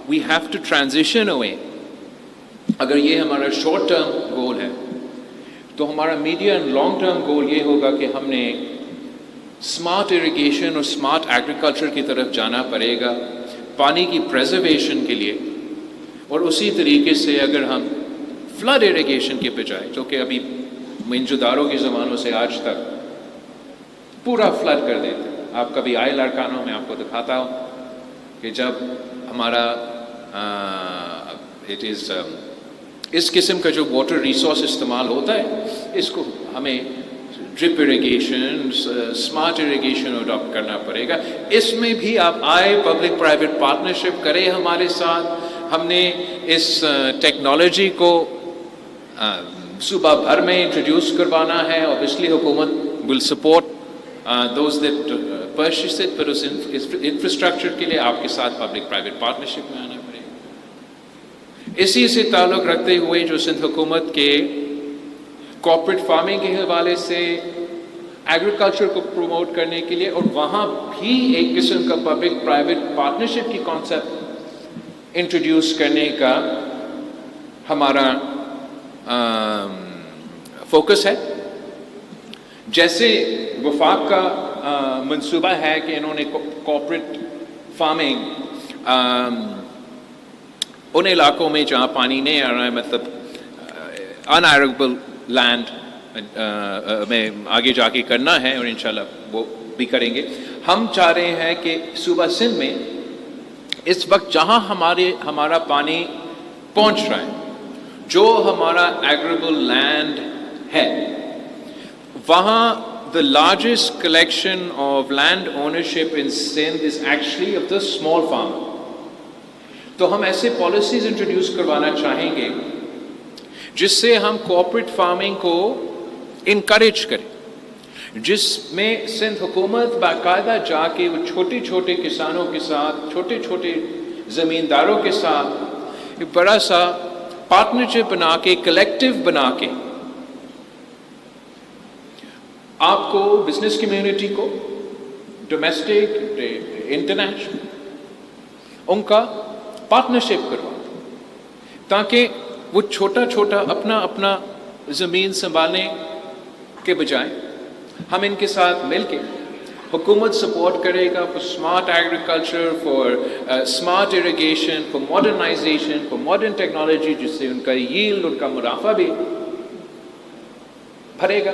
we have to transition away. اگر یہ ہمارا شارٹ ٹرم گول ہے تو ہمارا medium and long term goal یہ ہوگا کہ ہم نے اسمارٹ اریگیشن اور اسمارٹ ایگریکلچر کی طرف جانا پڑے گا پانی کی پریزرویشن کے لیے. اور اسی طریقے سے اگر ہم فلڈ اریگیشن کے بجائے جو کہ ابھی منجداروں کے زمانوں سے آج تک پورا فلڈ کر دیتے ہیں. آپ کبھی آئے لڑکانوں میں آپ کو دکھاتا ہوں کہ جب ہمارا اس قسم کا جو واٹر ریسورس استعمال ہوتا ہے اس کو ہمیں drip irrigation smart irrigation adapt کرنا پڑے گا. اس میں بھی آپ آئے پبلک پرائیویٹ پارٹنرشپ کریں ہمارے ساتھ. ہم نے اس ٹیکنالوجی کو صوبہ بھر میں انٹروڈیوس کروانا ہے. اوبیسلی حکومت will support those that purchase it, پر اس انفراسٹرکچر کے لیے آپ کے ساتھ پبلک پرائیویٹ پارٹنرشپ میں آنا پڑے گا. اسی سے تعلق رکھتے ہوئے جو سندھ حکومت کے کارپوریٹ فارمنگ کے حوالے سے ایگریکلچر کو پروموٹ کرنے کے لیے اور وہاں بھی ایک قسم کا پبلک پرائیویٹ پارٹنرشپ کی کانسیپٹ انٹروڈیوس کرنے کا ہمارا فوکس ہے. جیسے وفاق کا منصوبہ ہے کہ انہوں نے کارپوریٹ فارمنگ ان علاقوں میں جہاں پانی نہیں آ رہا ہے, مطلب ان ایریبل لینڈ میں آگے جا کے کرنا ہے اور انشاءاللہ وہ بھی کریں گے. ہم چاہ رہے ہیں کہ صوبہ سندھ میں اس وقت جہاں ہمارا پانی پہنچ رہا ہے, جو ہمارا ایگریبل لینڈ ہے, وہاں the largest collection of land ownership in Sindh is actually of the small farmer. تو ہم ایسے پالیسیز انٹروڈیوس کروانا چاہیں گے جس سے ہم کوآپریٹ فارمنگ کو انکریج کریں, جس میں سندھ حکومت باقاعدہ جا کے وہ چھوٹے چھوٹے کسانوں کے ساتھ, چھوٹے چھوٹے زمینداروں کے ساتھ ایک بڑا سا پارٹنرشپ بنا کے, کلیکٹیو بنا کے آپ کو بزنس کمیونٹی کو ڈومیسٹک انٹرنیشنل ان کا پارٹنرشپ کروا, تاکہ وہ چھوٹا چھوٹا اپنا زمین سنبھالنے کے بجائے ہم ان کے ساتھ مل کے حکومت سپورٹ کرے گا for smart agriculture, for smart irrigation, for modernisation, for modern technology, جس سے ان کا ییلڈ, ان کا منافع بھی بڑھے گا.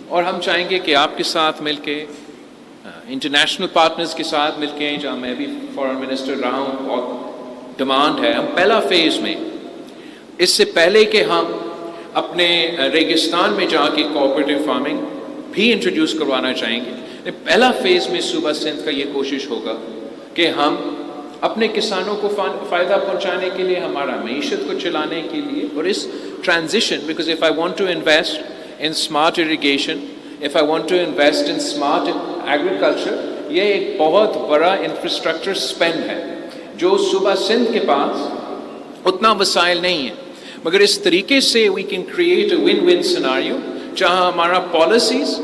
اور ہم چاہیں گے کہ آپ کے ساتھ مل کے انٹرنیشنل پارٹنرز کے ساتھ مل کے, جہاں میں بھی فارن منسٹر رہا ہوں, بہت ڈیمانڈ ہے. ہم پہلا فیز میں اس سے پہلے کہ ہم اپنے ریگستان میں جا کے کوآپریٹو فارمنگ بھی انٹروڈیوس کروانا چاہیں گے, پہلا فیز میں صوبہ سندھ کا یہ کوشش ہوگا کہ ہم اپنے کسانوں کو فائدہ پہنچانے کے لیے, ہمارا معیشت کو چلانے کے لیے, اور اس transition, because of I want to invest in smart irrigation, if I want to invest in smart agriculture, یہ ایک بہت بڑا انفراسٹرکچر اسپینڈ ہے جو صوبہ سندھ کے پاس اتنا وسائل نہیں ہے. مگر اس طریقے سے we can create a win-win scenario جہاں ہمارا پالیسیز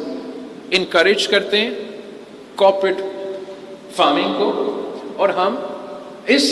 انکریج کرتے ہیں کارپوریٹ فارمنگ کو, اور ہم اس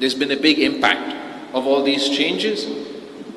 there's been a big impact of all these changes।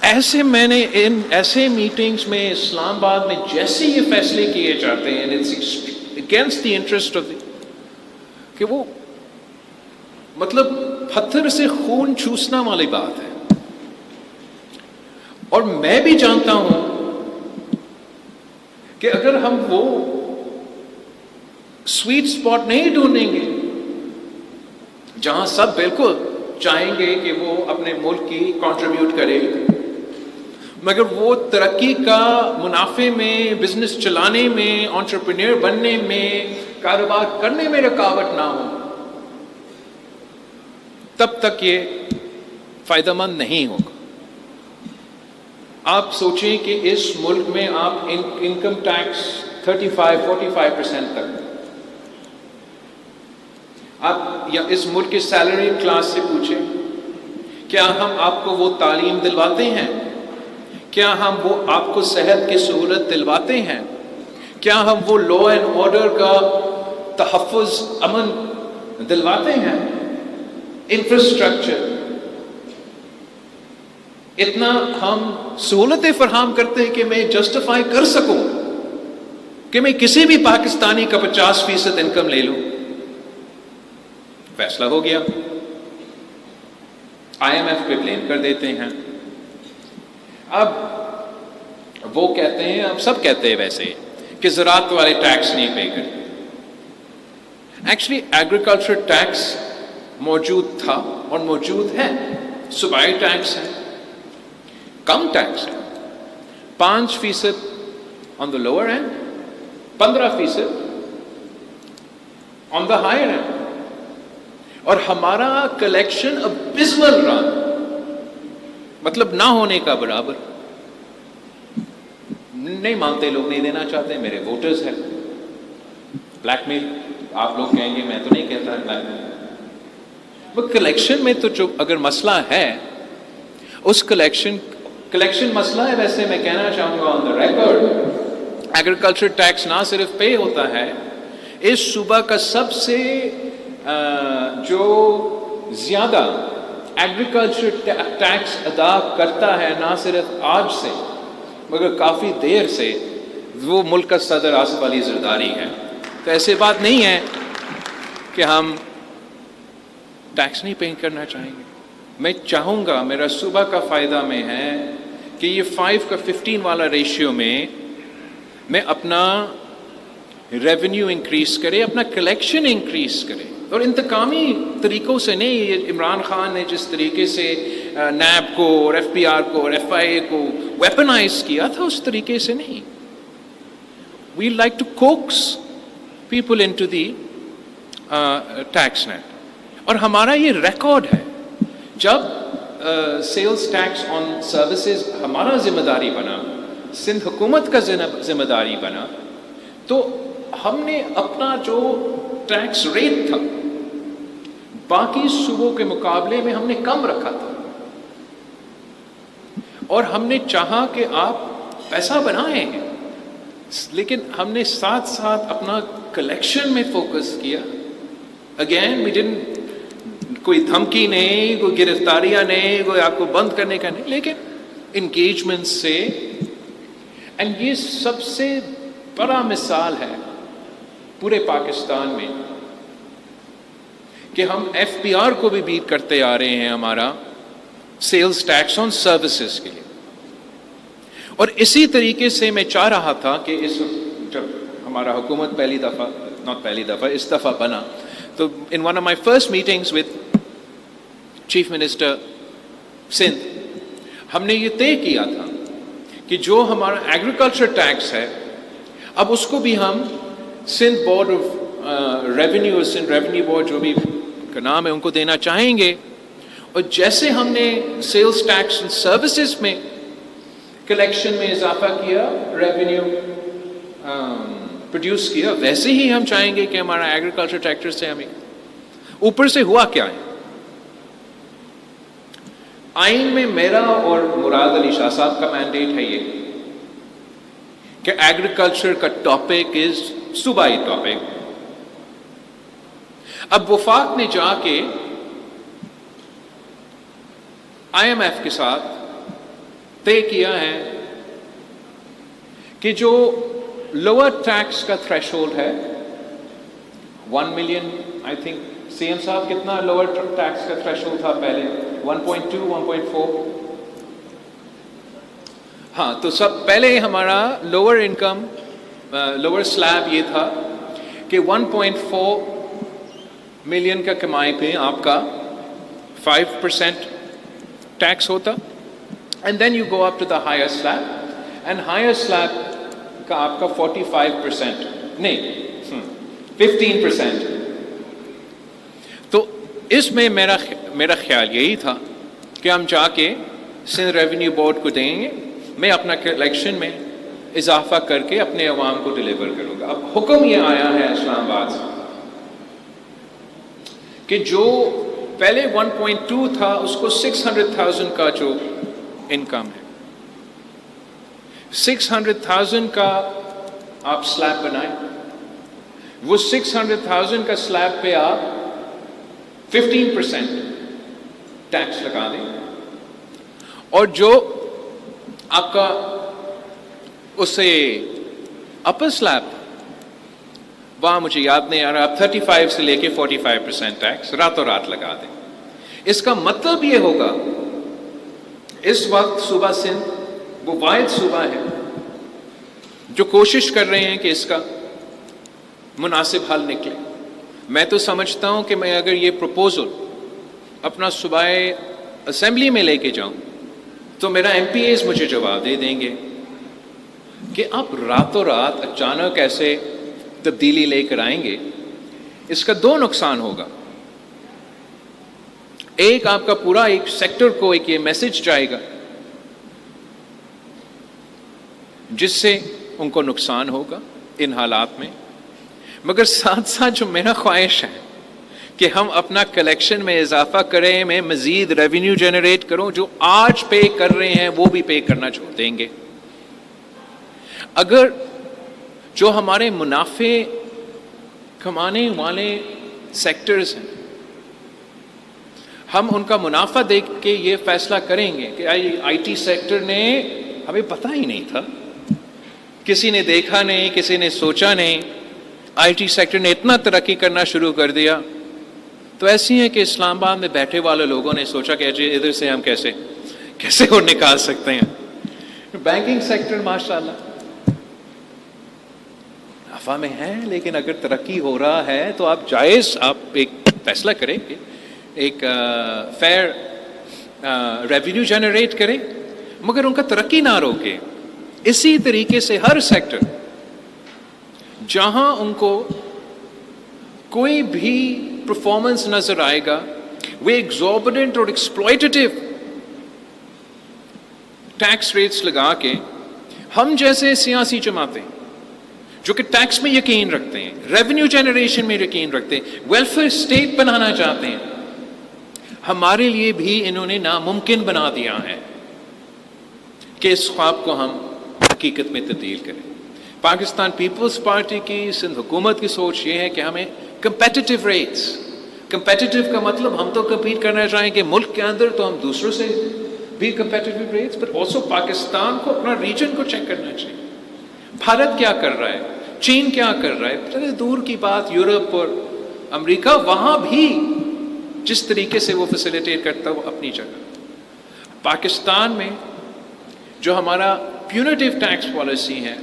ایسے میں نے ان ایسے میٹنگز میں اسلام آباد میں جیسے یہ فیصلے کیے جاتے ہیں اگینسٹ دی انٹرسٹ آف کہ وہ مطلب پتھر سے خون چوسنا والی بات ہے. اور میں بھی جانتا ہوں کہ اگر ہم وہ سویٹ اسپاٹ نہیں ڈھونڈیں گے جہاں سب بالکل چاہیں گے کہ وہ اپنے ملک کی کنٹریبیوٹ کرے, مگر وہ ترقی کا منافع میں, بزنس چلانے میں, انٹرپرینور بننے میں, کاروبار کرنے میں رکاوٹ نہ ہو, تب تک یہ فائدہ مند نہیں ہوگا. آپ سوچیں کہ اس ملک میں آپ انکم ٹیکس 35-45% تک, آپ یا اس ملک کے سیلری کلاس سے پوچھیں, کیا ہم آپ کو وہ تعلیم دلواتے ہیں؟ کیا ہم وہ آپ کو صحت کی سہولت دلواتے ہیں؟ کیا ہم وہ لا اینڈ آرڈر کا تحفظ, امن دلواتے ہیں؟ انفراسٹرکچر, اتنا ہم سہولتیں فراہم کرتے ہیں کہ میں جسٹیفائی کر سکوں کہ میں کسی بھی پاکستانی کا 50% انکم لے لوں. فیصلہ ہو گیا, IMF پہ بلیم کر دیتے ہیں. اب وہ کہتے ہیں, اب سب کہتے ہیں ویسے کہ زراعت والے ٹیکس نہیں پے کرتے. ایکچولی ایگریکلچر ٹیکس موجود تھا اور موجود ہے, صوبائی ٹیکس ہے, کم ٹیکس ہے, 5% on the lower end, 15% on the higher end. اور ہمارا کلیکشن ابسمل رہا, مطلب نہ ہونے کا برابر. نہیں مانتے لوگ, نہیں دینا چاہتے, میرے ووٹرز ہیں. بلیک میل, آپ لوگ کہیں گے, میں تو نہیں کہتا بلیک میل. وہ کلیکشن میں تو جو اگر مسئلہ ہے, اس کلیکشن مسئلہ ہے. ویسے میں کہنا چاہوں گا آن دا ریکارڈ, ایگریکلچر ٹیکس نہ صرف پے ہوتا ہے, اس صوبہ کا سب سے جو زیادہ ایگریکلچر ٹیکس ادا کرتا ہے, نہ صرف آج سے مگر کافی دیر سے, وہ ملک کا صدر آصف علی زرداری ہے. تو ایسے بات نہیں ہے کہ ہم ٹیکس نہیں پے کرنا چاہیں گے. میں چاہوں گا, میرا صوبہ کا فائدہ میں ہے کہ یہ 5 کا 15 والا ریشیو میں اپنا ریونیو انکریز کرے, اپنا کلیکشن انکریز کرے. اور انتقامی طریقوں سے نہیں. یہ عمران خان نے جس طریقے سے نیب کو اور FPR کو اور FIA کو ویپنائز کیا تھا, اس طریقے سے نہیں. We like to coax people into the tax net. اور ہمارا یہ ریکارڈ ہے, جب سیلز ٹیکس آن سروسز ہمارا ذمہ داری بنا, سندھ حکومت کا ذمہ داری بنا, تو ہم نے اپنا جو ٹیکس ریٹ تھا باقی صوبوں کے مقابلے میں ہم نے کم رکھا تھا. اور ہم نے چاہا کہ آپ پیسہ بنائیں, لیکن ہم نے ساتھ ساتھ اپنا کلیکشن میں فوکس کیا. اگین وی ڈنٹ, کوئی دھمکی نہیں, کوئی گرفتاریاں نہیں, کوئی آپ کو بند کرنے کا نہیں, لیکن انگیجمنٹ سے. اینڈ یہ سب سے بڑا مثال ہے پورے پاکستان میں کہ ہم FPR کو بھی بیٹ کرتے آ رہے ہیں ہمارا سیلز ٹیکس آن سروسز کے لیے. اور اسی طریقے سے میں چاہ رہا تھا کہ جب ہمارا حکومت پہلی دفعہ اس دفعہ بنا, تو in one of my first meetings with chief minister Sindh, ہم نے یہ طے کیا تھا کہ جو ہمارا ایگریکلچر ٹیکس ہے, اب اس کو بھی ہم Sindh board of revenue, Sindh revenue board جو بھی کا نام ہے, ان کو دینا چاہیں گے. اور جیسے ہم نے سیلز ٹیکس اینڈ سروسز میں کلیکشن میں اضافہ کیا, ریونیو پروڈیوس کیا, ویسے ہی ہم چاہیں گے کہ ہمارا ایگریکلچر ٹیکٹر سے ہمیں اوپر سے. ہوا کیا ہے, آئین میں میرا اور مراد علی شاہ صاحب کا مینڈیٹ ہے یہ کہ ایگریکلچر کا ٹاپک از صوبائی ٹاپک. اب وفاق نے جا کے IMF کے ساتھ طے کیا ہے کہ جو لوور ٹیکس کا تھریش ہولڈ ہے 1 million, I think C M صاحب کتنا لوور ٹیکس کا تھریش ہولڈ تھا پہلے 1.2 1.4، ہاں تو سب پہلے ہمارا لوور انکم لوور سلیب یہ تھا کہ 1.4 ملین کا کمائی پہ آپ کا 5% ٹیکس ہوتا، and then you go up to the higher slab, and higher slab کا آپ کا 45% نہیں 15%۔ تو اس میں میرا خیال یہی تھا کہ ہم جا کے سندھ ریونیو بورڈ کو دیں گے، میں اپنا کلیکشن میں اضافہ کر کے اپنے عوام کو ڈلیور کروں گا۔ اب حکم یہ آیا ہے اسلام آباد سے کہ جو پہلے 1.2 تھا اس کو 600,000 کا جو انکم ہے 600,000 کا آپ سلیب بنائیں، وہ 600,000 کا سلیب پہ آپ 15% ٹیکس لگا دیں، اور جو آپ کا اسے اپر سلیب وہاں مجھے یاد نہیں آ رہا، آپ 35 سے لے کے 45% ٹیکس راتوں رات لگا دیں۔ اس کا مطلب یہ ہوگا اس وقت صوبہ سندھ وہ واحد صوبہ ہے جو کوشش کر رہے ہیں کہ اس کا مناسب حل نکلے۔ میں تو سمجھتا ہوں کہ میں اگر یہ پروپوزل اپنا صوبائی اسمبلی میں لے کے جاؤں تو میرا ایم پی ایز مجھے جواب دے دیں گے کہ آپ راتوں رات اچانک ایسے تبدیلی لے کر آئیں گے، اس کا دو نقصان ہوگا۔ ایک آپ کا پورا ایک سیکٹر کو ایک یہ میسج جائے گا جس سے ان کو نقصان ہوگا ان حالات میں، مگر ساتھ ساتھ جو میرا خواہش ہے کہ ہم اپنا کلیکشن میں اضافہ کریں، میں مزید ریونیو جنریٹ کروں، جو آج پے کر رہے ہیں وہ بھی پے کرنا چھوڑ دیں گے۔ اگر جو ہمارے منافع کمانے والے سیکٹرز ہیں ہم ان کا منافع دیکھ کے یہ فیصلہ کریں گے کہ آئی ٹی سیکٹر نے ہمیں پتہ ہی نہیں تھا، کسی نے دیکھا نہیں، کسی نے سوچا نہیں، آئی ٹی سیکٹر نے اتنا ترقی کرنا شروع کر دیا، تو ایسی ہے کہ اسلام آباد میں بیٹھے والے لوگوں نے سوچا کہ ادھر سے ہم کیسے اور نکال سکتے ہیں۔ بینکنگ سیکٹر ماشاءاللہ نفع میں ہے، لیکن اگر ترقی ہو رہا ہے تو آپ جائز آپ ایک فیصلہ کریں کہ ایک فیئر ریونیو جنریٹ کریں، مگر ان کا ترقی نہ روکے۔ اسی طریقے سے ہر سیکٹر جہاں ان کو کوئی بھی پرفارمنس نظر آئے گا وہ ایگزوربیٹنٹ اور ایکسپلائٹیٹیو ٹیکس ریٹس لگا کے، ہم جیسے سیاسی جماعتیں جو کہ ٹیکس میں یقین رکھتے ہیں، ریونیو جنریشن میں یقین رکھتے ہیں، ویلفیئر اسٹیٹ بنانا چاہتے ہیں، ہمارے لیے بھی انہوں نے ناممکن بنا دیا ہے کہ اس خواب کو ہم حقیقت میں تبدیل کریں۔ پاکستان پیپلز پارٹی کی سندھ حکومت کی سوچ یہ ہے کہ ہمیں کمپیٹیٹیو ریٹس، کمپیٹیٹیو کا مطلب ہم تو کمپیٹ کرنا چاہیں کہ ملک کے اندر تو ہم دوسروں سے بھی competitive rates, but also Pakistan کو اپنا ریجن کو چیک کرنا چاہیے۔ بھارت کیا کر رہا ہے، چین کیا کر رہا ہے، چلے دور کی بات یورپ اور امریکہ، وہاں بھی جس طریقے سے وہ فیسیلیٹیٹ کرتا ہے وہ اپنی جگہ۔ پاکستان میں جو ہمارا پیونیٹیو ٹیکس پالیسی ہے،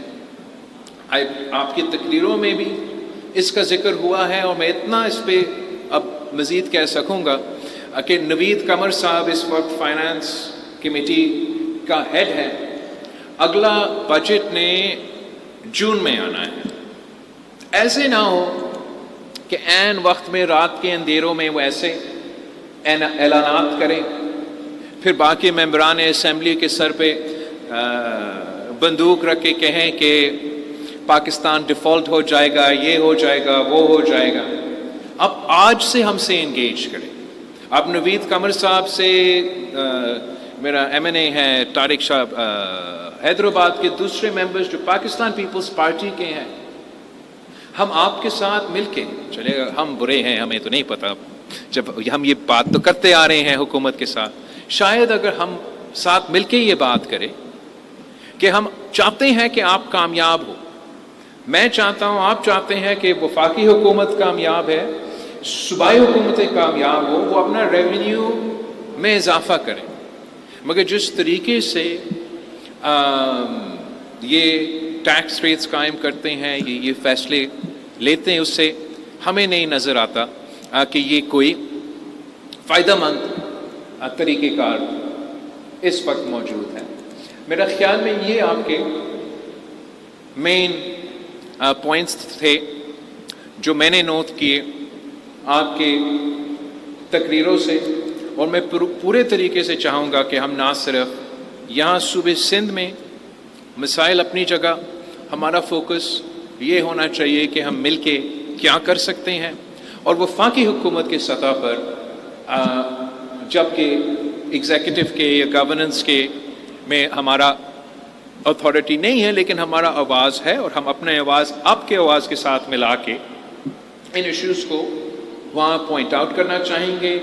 آپ کی تقریروں میں بھی اس کا ذکر ہوا ہے، اور میں اتنا اس پہ اب مزید کہہ سکوں گا کہ نوید قمر صاحب اس وقت فائنانس کمیٹی کا ہیڈ ہے، اگلا بجٹ نے جون میں آنا ہے۔ ایسے نہ ہو کہ عین وقت میں رات کے اندھیروں میں وہ ایسے اعلانات کریں، پھر باقی ممبران اسمبلی کے سر پہ بندوق رکھ کے کہیں کہ پاکستان ڈیفالٹ ہو جائے گا، یہ ہو جائے گا، وہ ہو جائے گا۔ اب آج سے ہم سے انگیج کریں۔ اب نوید قمر صاحب سے، میرا ایم این اے ہے طارق شاہ حیدرآباد کے دوسرے ممبرز جو پاکستان پیپلز پارٹی کے ہیں، ہم آپ کے ساتھ مل کے چلے گا۔ ہم برے ہیں، ہمیں تو نہیں پتا، جب ہم یہ بات تو کرتے آ رہے ہیں حکومت کے ساتھ، شاید اگر ہم ساتھ مل کے یہ بات کریں کہ ہم چاہتے ہیں کہ آپ کامیاب ہو، میں چاہتا ہوں، آپ چاہتے ہیں کہ وفاقی حکومت کامیاب ہے، صوبائی حکومتیں کامیاب ہو، وہ اپنا ریونیو میں اضافہ کریں، مگر جس طریقے سے یہ ٹیکس ریٹس قائم کرتے ہیں، یہ فیصلے لیتے ہیں، اس سے ہمیں نہیں نظر آتا کہ یہ کوئی فائدہ مند طریقہ کار اس وقت موجود ہے۔ میرا خیال میں یہ آپ کے مین پوائنٹس تھے جو میں نے نوٹ کیے آپ کے تقریروں سے، اور میں پورے طریقے سے چاہوں گا کہ ہم نہ صرف یہاں صوبے سندھ میں مسائل اپنی جگہ، ہمارا فوکس یہ ہونا چاہیے کہ ہم مل کے کیا کر سکتے ہیں، اور وفاقی حکومت کی سطح پر جبکہ ایگزیکٹو کے یا گورننس کے میں ہمارا اتھارٹی نہیں ہے، لیکن ہمارا آواز ہے، اور ہم اپنے آواز آپ کے آواز کے ساتھ ملا کے ان ایشوز کو وہاں پوائنٹ آؤٹ کرنا چاہیں گے۔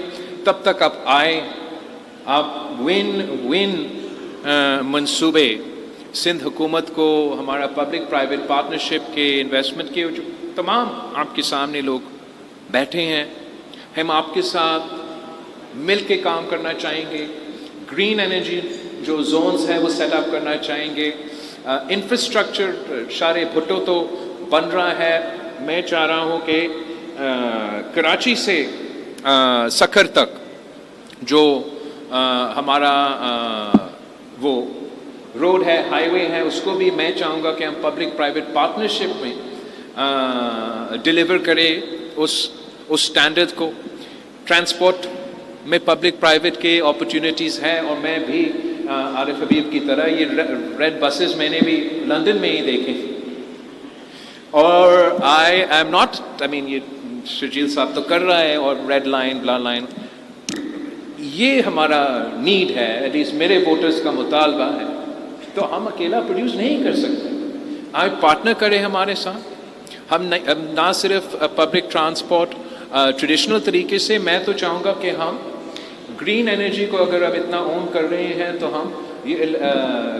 تب تک آپ آئے، آپ ون منصوبے سندھ حکومت کو، ہمارا پبلک پرائیویٹ پارٹنرشپ کے انویسٹمنٹ کے جو تمام آپ کے سامنے لوگ بیٹھے ہیں، ہم آپ کے ساتھ مل کے کام کرنا چاہیں گے۔ گرین انرجی جو زونز ہیں وہ سیٹ اپ کرنا چاہیں گے۔ انفراسٹرکچر شارے بھٹو تو بن رہا ہے، میں چاہ رہا ہوں کہ کراچی سے سکھر تک جو ہمارا وہ روڈ ہے، ہائی وے ہے، اس کو بھی میں چاہوں گا کہ ہم پبلک پرائیویٹ پارٹنرشپ میں ڈیلیور کرے اس سٹینڈرڈ کو۔ ٹرانسپورٹ میں پبلک پرائیویٹ کے اپرچونیٹیز ہیں، اور میں بھی عارف حبیب کی طرح یہ ریڈ بسز میں نے بھی لندن میں ہی دیکھے، اور یہ شجیل صاحب تو کر رہا ہے، اور ریڈ لائن بلا لائن، یہ ہمارا نیڈ ہے، ایٹ لیسٹ میرے ووٹرز کا مطالبہ ہے، تو ہم اکیلا پروڈیوس نہیں کر سکتے، آپ پارٹنر کریں ہمارے ساتھ۔ ہم نہ صرف پبلک ٹرانسپورٹ ٹریڈیشنل طریقے سے، میں تو چاہوں گا کہ ہم گرین انرجی کو اگر اب اتنا اون کر رہے ہیں تو ہم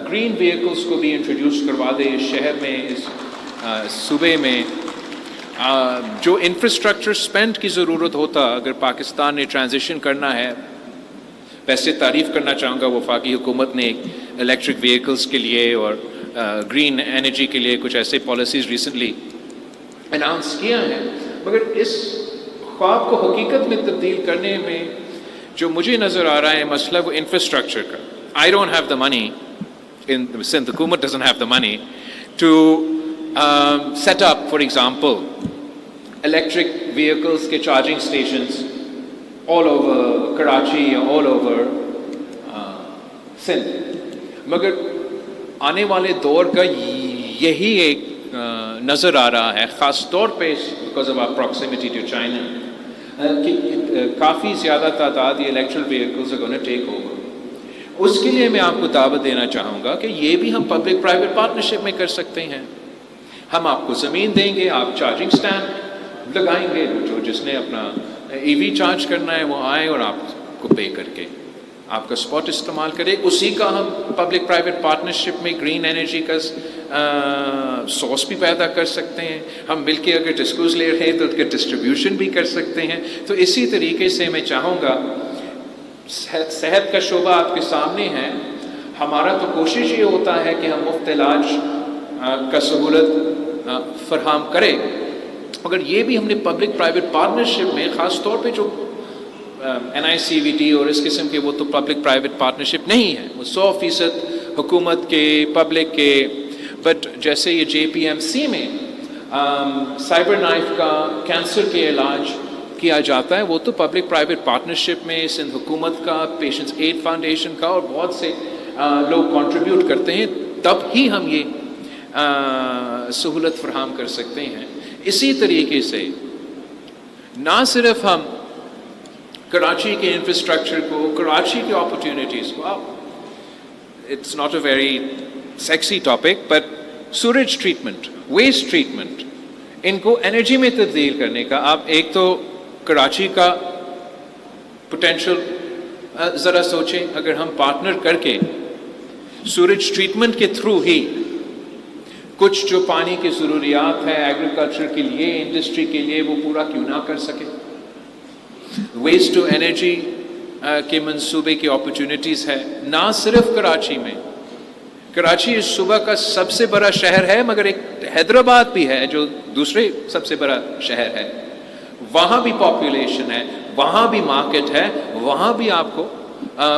گرین وہیکلس کو بھی انٹروڈیوس کروا دیں اس شہر میں، اس صوبے میں۔ جو انفراسٹرکچر سپینڈ کی ضرورت ہوتا اگر پاکستان نے ٹرانزیشن کرنا ہے، ویسے تعریف کرنا چاہوں گا وفاقی حکومت نے الیکٹرک وہیکلس کے لیے اور گرین انرجی کے لیے کچھ ایسے پالیسیز ریسنٹلی اناؤنس کیا ہے، مگر اس خواب کو حقیقت میں تبدیل کرنے میں جو مجھے نظر آ رہا ہے مسئلہ وہ انفراسٹرکچر کا۔ I don't have the money, Sindh حکومت doesn't have the money to set up, for example, electric vehicles کے charging stations all over Karachi or all over Sindh، مگر آنے والے دور کا یہی ایک نظر آ رہا ہے، خاص طور پہ because of our proximity to China، کہ کافی زیادہ تعداد یہ electric vehicles are going to take over۔ اس کے لیے میں آپ کو دعوت دینا چاہوں گا کہ یہ بھی ہم پبلک پرائیویٹ پارٹنرشپ میں کر سکتے ہیں۔ ہم آپ کو زمین دیں گے، آپ چارجنگ سٹینڈ لگائیں گے، جو جس نے اپنا ای وی چارج کرنا ہے وہ آئے اور آپ کو پے کر کے آپ کا اسپاٹ استعمال کرے۔ اسی کا ہم پبلک پرائیویٹ پارٹنرشپ میں گرین انرجی کا سورس بھی پیدا کر سکتے ہیں۔ ہم مل کے اگر ڈسکوز لے رہے ہیں تو اس کا ڈسٹریبیوشن بھی کر سکتے ہیں۔ تو اسی طریقے سے میں چاہوں گا، صحت کا شعبہ آپ کے سامنے ہے، ہمارا تو کوشش یہ ہوتا ہے کہ ہم مفت علاج کا سہولت فراہم کریں، مگر یہ بھی ہم نے پبلک پرائیویٹ پارٹنرشپ میں خاص طور پہ جو NICVT اور اس قسم کے، وہ تو پبلک پرائیویٹ پارٹنرشپ نہیں ہے، وہ 100% حکومت کے پبلک کے، بٹ جیسے یہ JPMC میں سائبر نائف کا کینسر کے علاج کیا جاتا ہے، وہ تو پبلک پرائیویٹ پارٹنرشپ میں سندھ حکومت کا، پیشنٹس ایڈ فاؤنڈیشن کا، اور بہت سے لوگ کنٹریبیوٹ کرتے ہیں، تب ہی ہم یہ سہولت فراہم کر سکتے ہیں۔ اسی طریقے سے نہ صرف ہم کراچی کے انفراسٹرکچر کو، کراچی کے اپرچونیٹیز کو، it's not a very sexy topic, but sewerage treatment, waste treatment, ان کو انرجی میں تبدیل کرنے کا، آپ ایک تو کراچی کا پوٹینشیل ذرا سوچیں اگر ہم پارٹنر کر کے سورج ٹریٹمنٹ کے تھرو ہی کچھ جو پانی کی ضروریات ہے ایگریکلچر کے لیے انڈسٹری کے لیے وہ پورا کیوں نہ کر سکے. ویسٹ ٹو انرجی کے منصوبے کی اپرچونٹیز ہے نہ صرف کراچی میں. کراچی اس صوبہ کا سب سے بڑا شہر ہے مگر ایک حیدرآباد بھی ہے جو دوسرے سب سے بڑا شہر ہے. وہاں بھی پاپولیشن ہے, وہاں بھی مارکیٹ ہے, وہاں بھی آپ کو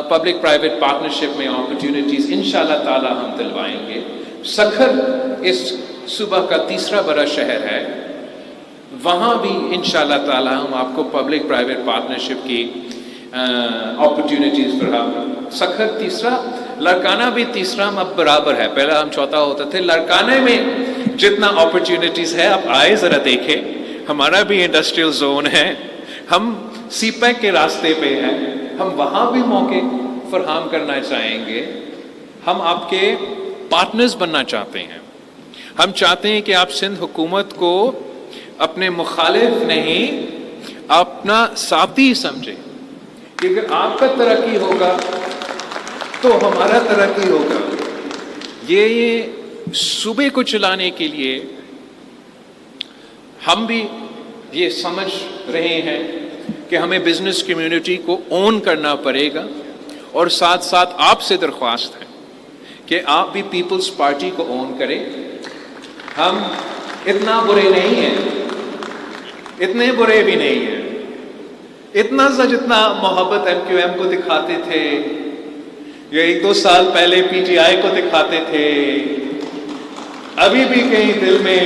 پبلک پرائیویٹ پارٹنرشپ میں اپرچونٹیز انشاءاللہ تعالی ہم دلوائیں گے. سکھر اس صوبہ کا تیسرا بڑا شہر ہے, وہاں بھی انشاءاللہ تعالی ہم آپ کو پبلک پرائیویٹ پارٹنرشپ کی اپرچونٹیز فراہم. سکھر تیسرا, لڑکانہ بھی تیسرا, ہم اب برابر ہے, پہلا ہم چوتھا ہوتا تھے. لڑکانے میں جتنا اپرچونٹیز ہے آپ آئے ذرا دیکھیں, ہمارا بھی انڈسٹریل زون ہے, ہم سی پیک کے راستے پہ ہیں, ہم وہاں بھی موقع فراہم کرنا چاہیں گے. ہم آپ کے پارٹنرز بننا چاہتے ہیں. ہم چاہتے ہیں کہ آپ سندھ حکومت کو اپنے مخالف نہیں اپنا ساتھی سمجھیں کہ اگر آپ کا ترقی ہوگا تو ہمارا ترقی ہوگا. یہ صوبے کو چلانے کے لیے ہم بھی یہ سمجھ رہے ہیں کہ ہمیں بزنس کمیونٹی کو اون کرنا پڑے گا, اور ساتھ ساتھ آپ سے درخواست ہے کہ آپ بھی پیپلز پارٹی کو اون کریں. ہم اتنا برے نہیں ہیں, اتنے برے بھی نہیں ہیں, اتنا سا جتنا محبت ایم کیو ایم کو دکھاتے تھے یا 1-2 سال پہلے پی ٹی آئی کو دکھاتے تھے, ابھی بھی کہیں دل میں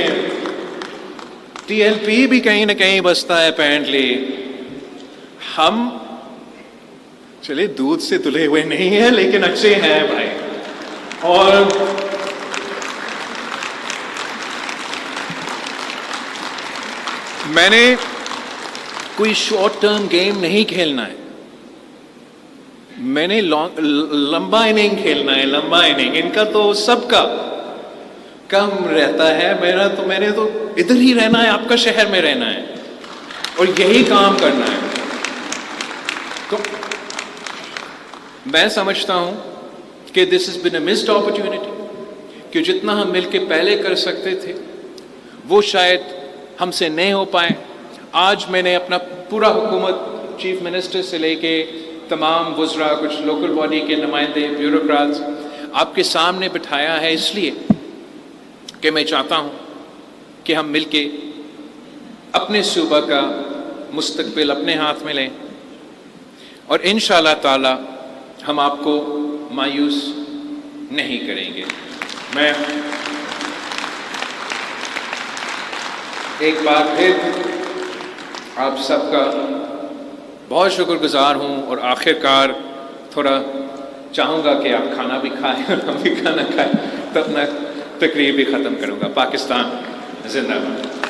ٹی ایل پی بھی کہیں نہ کہیں بستا ہے اپیرنٹلی. ہم چلے دودھ سے دھلے ہوئے نہیں ہیں لیکن اچھے ہیں بھائی. اور میں نے کوئی شارٹ ٹرم گیم نہیں کھیلنا ہے, میں نے لمبا اننگ کھیلنا ہے. لمبا اننگ ان کا تو سب کا کم رہتا ہے, میں نے تو ادھر ہی رہنا ہے, آپ کا شہر میں رہنا ہے اور یہی کام کرنا ہے. تو میں سمجھتا ہوں کہ دس has been a missed opportunity, کہ جتنا ہم مل کے پہلے کر سکتے تھے وہ شاید ہم سے نہیں ہو پائے. آج میں نے اپنا پورا حکومت چیف منسٹر سے لے کے تمام وزراء, کچھ لوکل باڈی کے نمائندے, بیوروکریٹس آپ کے سامنے بٹھایا ہے اس لیے کہ میں چاہتا ہوں کہ ہم مل کے اپنے صوبہ کا مستقبل اپنے ہاتھ میں لیں, اور انشاءاللہ تعالی ہم آپ کو مایوس نہیں کریں گے. میں ایک بار پھر آپ سب کا بہت شکر گزار ہوں, اور آخر کار تھوڑا چاہوں گا کہ آپ کھانا بھی کھائیں اور ہم بھی کھانا کھائیں, تو اپنا تقریر بھی ختم کروں گا. پاکستان زندہ باد.